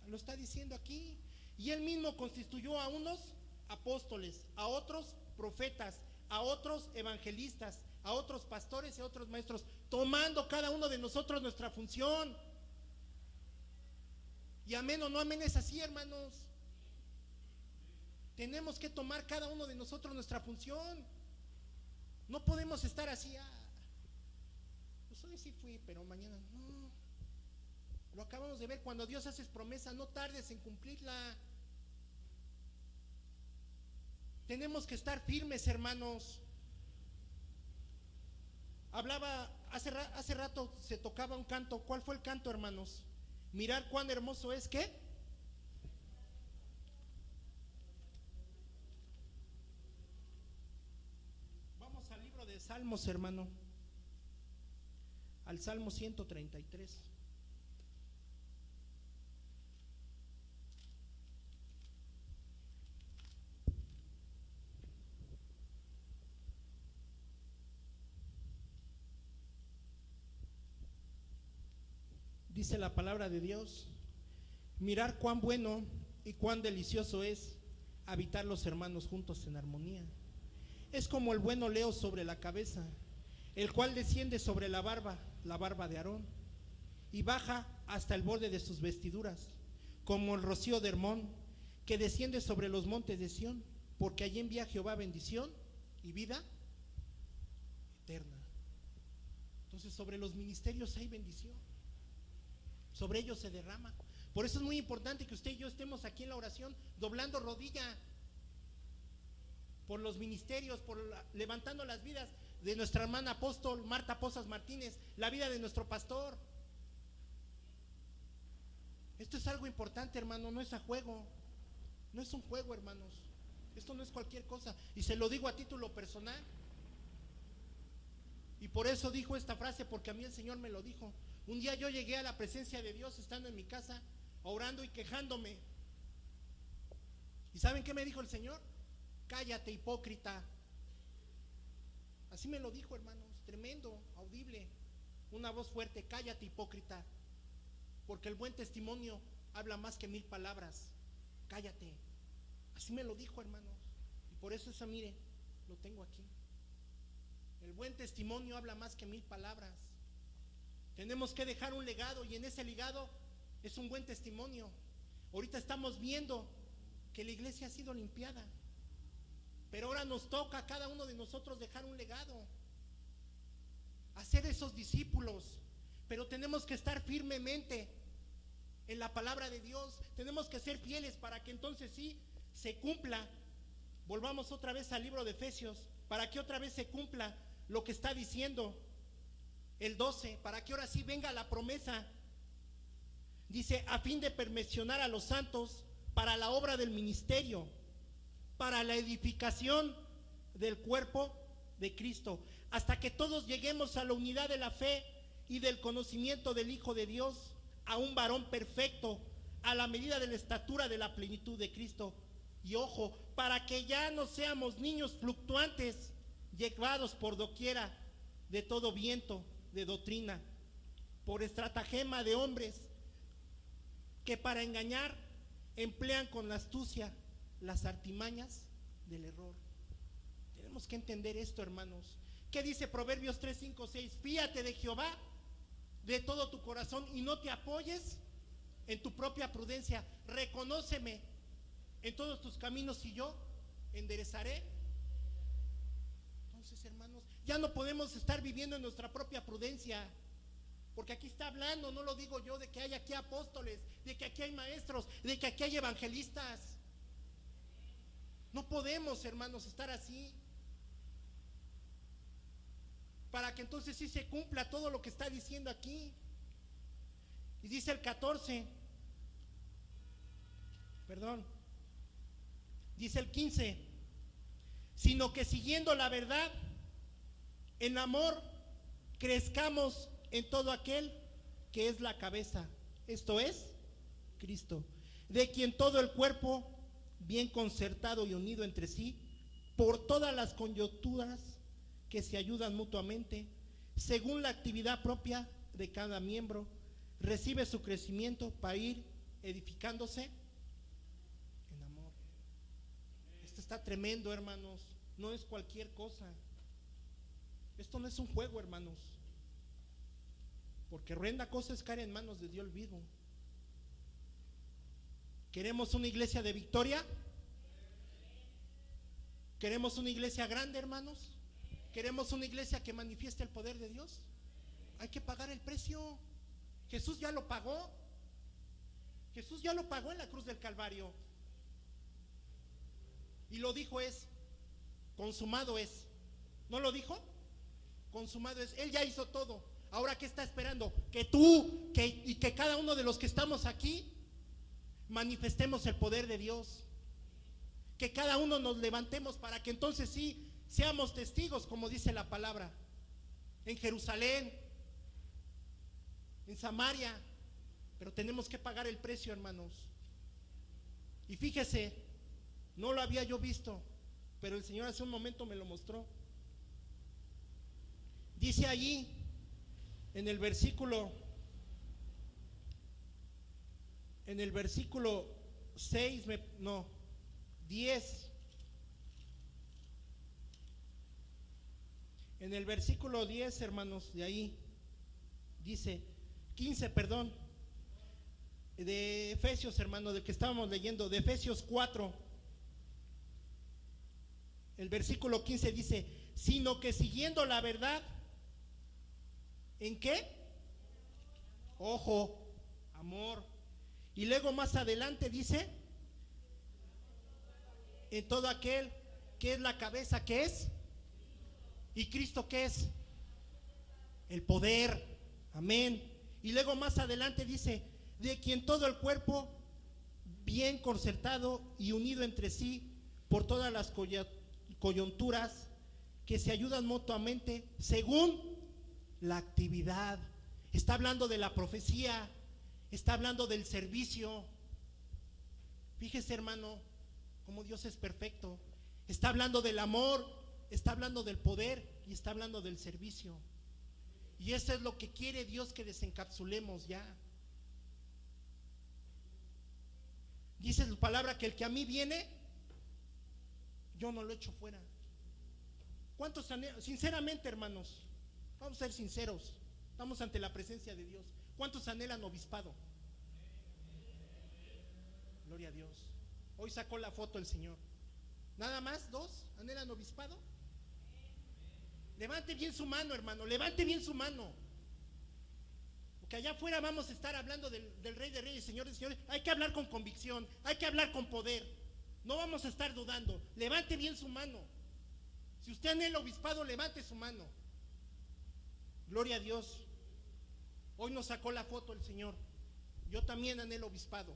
Lo está diciendo aquí. Y él mismo constituyó a unos apóstoles, a otros profetas, a otros evangelistas, a otros pastores y a otros maestros, tomando cada uno de nosotros nuestra función. Y amén o no amén, es así, hermanos. Tenemos que tomar cada uno de nosotros nuestra función. No podemos estar así, pues hoy sí fui, pero mañana no. Lo acabamos de ver, cuando Dios hace promesa, no tardes en cumplirla. Tenemos que estar firmes, hermanos. Hablaba, hace rato se tocaba un canto. ¿Cuál fue el canto, hermanos? Mirar cuán hermoso es, ¿qué? Vamos al libro de Salmos, hermano. Al Salmo 133. Dice la palabra de Dios: mirar cuán bueno y cuán delicioso es habitar los hermanos juntos en armonía. Es como el buen oleo sobre la cabeza, el cual desciende sobre la barba de Aarón, y baja hasta el borde de sus vestiduras, como el rocío de Hermón, que desciende sobre los montes de Sión, porque allí envía Jehová bendición y vida eterna. Entonces, sobre los ministerios hay bendición. Sobre ellos se derrama. Por eso es muy importante que usted y yo estemos aquí en la oración, doblando rodilla por los ministerios, levantando las vidas de nuestra hermana apóstol Marta Pozas Martínez, la vida de nuestro pastor. Esto es algo importante, hermano, no es a juego. No es un juego, hermanos. Esto no es cualquier cosa. Y se lo digo a título personal. Y por eso dijo esta frase, porque a mí el Señor me lo dijo. Un día yo llegué a la presencia de Dios estando en mi casa, orando y quejándome. ¿Y saben qué me dijo el Señor? Cállate, hipócrita. Así me lo dijo, hermanos, tremendo, audible, una voz fuerte: cállate, hipócrita, porque el buen testimonio habla más que 1000 palabras. Cállate. Así me lo dijo, hermanos, y por eso esa, mire, lo tengo aquí. El buen testimonio habla más que 1000 palabras. Tenemos que dejar un legado, y en ese legado es un buen testimonio. Ahorita estamos viendo que la iglesia ha sido limpiada, pero ahora nos toca a cada uno de nosotros dejar un legado, hacer esos discípulos. Pero tenemos que estar firmemente en la palabra de Dios, tenemos que ser fieles para que entonces sí se cumpla. Volvamos otra vez al libro de Efesios, para que otra vez se cumpla lo que está diciendo el 12, para que ahora sí venga la promesa. Dice: a fin de perfeccionar a los santos para la obra del ministerio, para la edificación del cuerpo de Cristo, hasta que todos lleguemos a la unidad de la fe y del conocimiento del Hijo de Dios, a un varón perfecto, a la medida de la estatura de la plenitud de Cristo. Y ojo, para que ya no seamos niños fluctuantes, llevados por doquiera de todo viento de doctrina, por estratagema de hombres que para engañar emplean con astucia las artimañas del error. Tenemos que entender esto, hermanos. ¿Qué dice Proverbios 3, 5, 6? Fíate de Jehová de todo tu corazón y no te apoyes en tu propia prudencia. Reconóceme en todos tus caminos y yo enderezaré. Entonces, hermanos, ya no podemos estar viviendo en nuestra propia prudencia, porque aquí está hablando, no lo digo yo, de que hay aquí apóstoles, de que aquí hay maestros, de que aquí hay evangelistas. No podemos, hermanos, estar así, para que entonces sí se cumpla todo lo que está diciendo aquí. Y dice el 14, dice el 15: sino que siguiendo la verdad, en amor, crezcamos en todo aquel que es la cabeza, esto es Cristo, de quien todo el cuerpo, bien concertado y unido entre sí, por todas las coyunturas que se ayudan mutuamente, según la actividad propia de cada miembro, recibe su crecimiento para ir edificándose en amor. Esto está tremendo, hermanos, no es cualquier cosa. Esto no es un juego, hermanos, porque horrenda cosa es caer en manos de Dios vivo. ¿Queremos una iglesia de victoria? ¿Queremos una iglesia grande, hermanos? ¿Queremos una iglesia que manifieste el poder de Dios? Hay que pagar el precio. Jesús ya lo pagó. Jesús ya lo pagó en la cruz del Calvario. Y lo dijo: es consumado es. ¿No lo dijo? Consumado es. Él ya hizo todo. Ahora, ¿qué está esperando? Que tú y que cada uno de los que estamos aquí manifestemos el poder de Dios. Que cada uno nos levantemos para que entonces sí seamos testigos, como dice la palabra, en Jerusalén, en Samaria. Pero tenemos que pagar el precio, hermanos. Y fíjese, no lo había yo visto, pero el Señor hace un momento me lo mostró. Dice allí en el versículo 6, 10. En el versículo 10, hermanos, de ahí dice 15, perdón, de Efesios, hermano, del que estábamos leyendo, de Efesios 4. El versículo 15 dice: sino que siguiendo la verdad, ¿en qué? Ojo, amor. Y luego más adelante dice: en todo aquel que es la cabeza, ¿qué es? ¿Y Cristo qué es? El poder. Amén. Y luego más adelante dice: de quien todo el cuerpo, bien concertado y unido entre sí por todas las coyunturas que se ayudan mutuamente según la actividad. Está hablando de la profecía, está hablando del servicio. Fíjese, hermano, como Dios es perfecto. Está hablando del amor, está hablando del poder y está hablando del servicio. Y eso es lo que quiere Dios, que desencapsulemos ya. Dice su palabra que el que a mí viene, yo no lo echo fuera. ¿Cuántos sinceramente, hermanos, vamos a ser sinceros, estamos ante la presencia de Dios, cuántos anhelan obispado? Gloria a Dios. Hoy sacó la foto el Señor. ¿Nada más? ¿2 anhelan obispado? Levante bien su mano, hermano, levante bien su mano. Porque allá afuera vamos a estar hablando del Rey de Reyes, Señor de Señores. Hay que hablar con convicción, hay que hablar con poder. No vamos a estar dudando. Levante bien su mano. Si usted anhela obispado, levante su mano. Gloria a Dios. Hoy nos sacó la foto el Señor. Yo también anhelo obispado.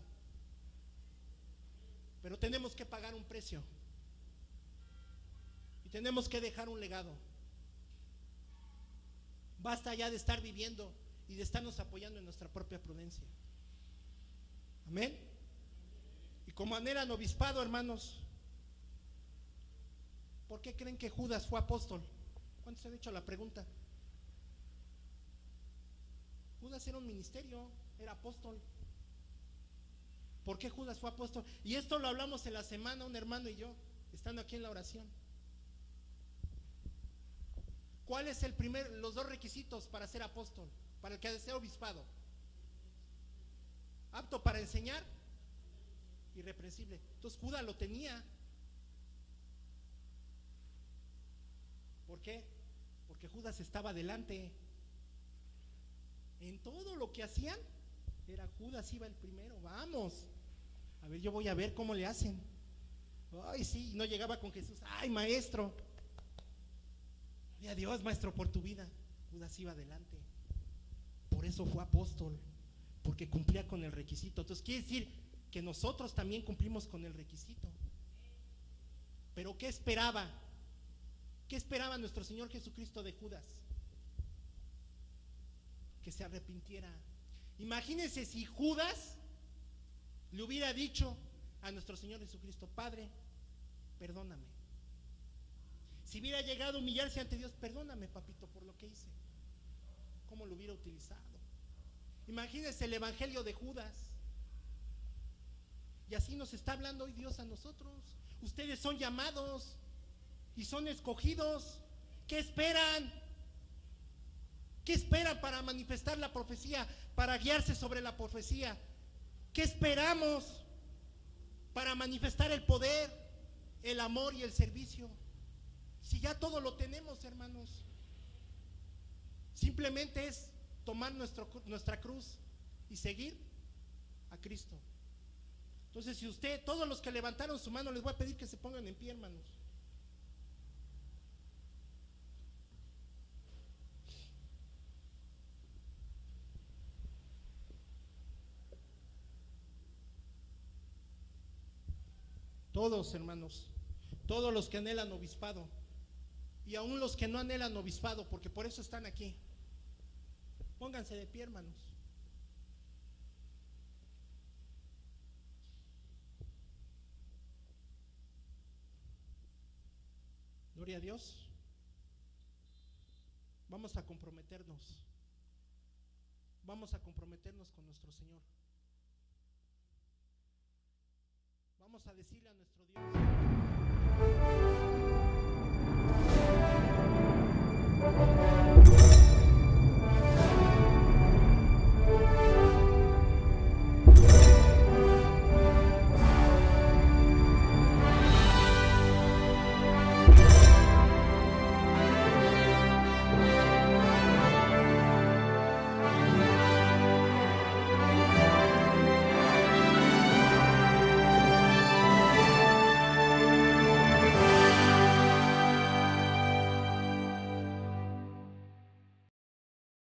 Pero tenemos que pagar un precio. Y tenemos que dejar un legado. Basta ya de estar viviendo y de estarnos apoyando en nuestra propia prudencia. Amén. Y como anhelan obispado, hermanos, ¿por qué creen que Judas fue apóstol? ¿Cuántos se han hecho la pregunta? Judas era un ministerio, era apóstol. ¿Por qué Judas fue apóstol? Y esto lo hablamos en la semana, un hermano y yo, estando aquí en la oración. ¿Cuál es los 2 requisitos para ser apóstol? Para el que desea obispado. Apto para enseñar, irreprensible. Entonces Judas lo tenía. ¿Por qué? Porque Judas estaba adelante. En todo lo que hacían, era Judas iba el primero. Vamos, a ver, yo voy a ver cómo le hacen. Ay, sí, no llegaba con Jesús. Ay, maestro. Gloria a Dios, maestro, por tu vida. Judas iba adelante. Por eso fue apóstol, porque cumplía con el requisito. Entonces quiere decir que nosotros también cumplimos con el requisito. Pero ¿qué esperaba? ¿Qué esperaba nuestro Señor Jesucristo de Judas? Que se arrepintiera. Imagínense si Judas le hubiera dicho a nuestro Señor Jesucristo: Padre, perdóname. Si hubiera llegado a humillarse ante Dios: perdóname, papito, por lo que hice. ¿Cómo lo hubiera utilizado? Imagínense el evangelio de Judas. Y así nos está hablando hoy Dios a nosotros. Ustedes son llamados y son escogidos. ¿Qué esperan? ¿Qué esperan para manifestar la profecía, para guiarse sobre la profecía? ¿Qué esperamos para manifestar el poder, el amor y el servicio? Si ya todo lo tenemos, hermanos. Simplemente es tomar nuestra cruz y seguir a Cristo. Entonces, si todos los que levantaron su mano, les voy a pedir que se pongan en pie, hermanos. Todos, hermanos, todos los que anhelan obispado, y aún los que no anhelan obispado, porque por eso están aquí. Pónganse de pie, hermanos. Gloria a Dios. Vamos a comprometernos. Vamos a comprometernos con nuestro Señor. Vamos a decirle a nuestro Dios.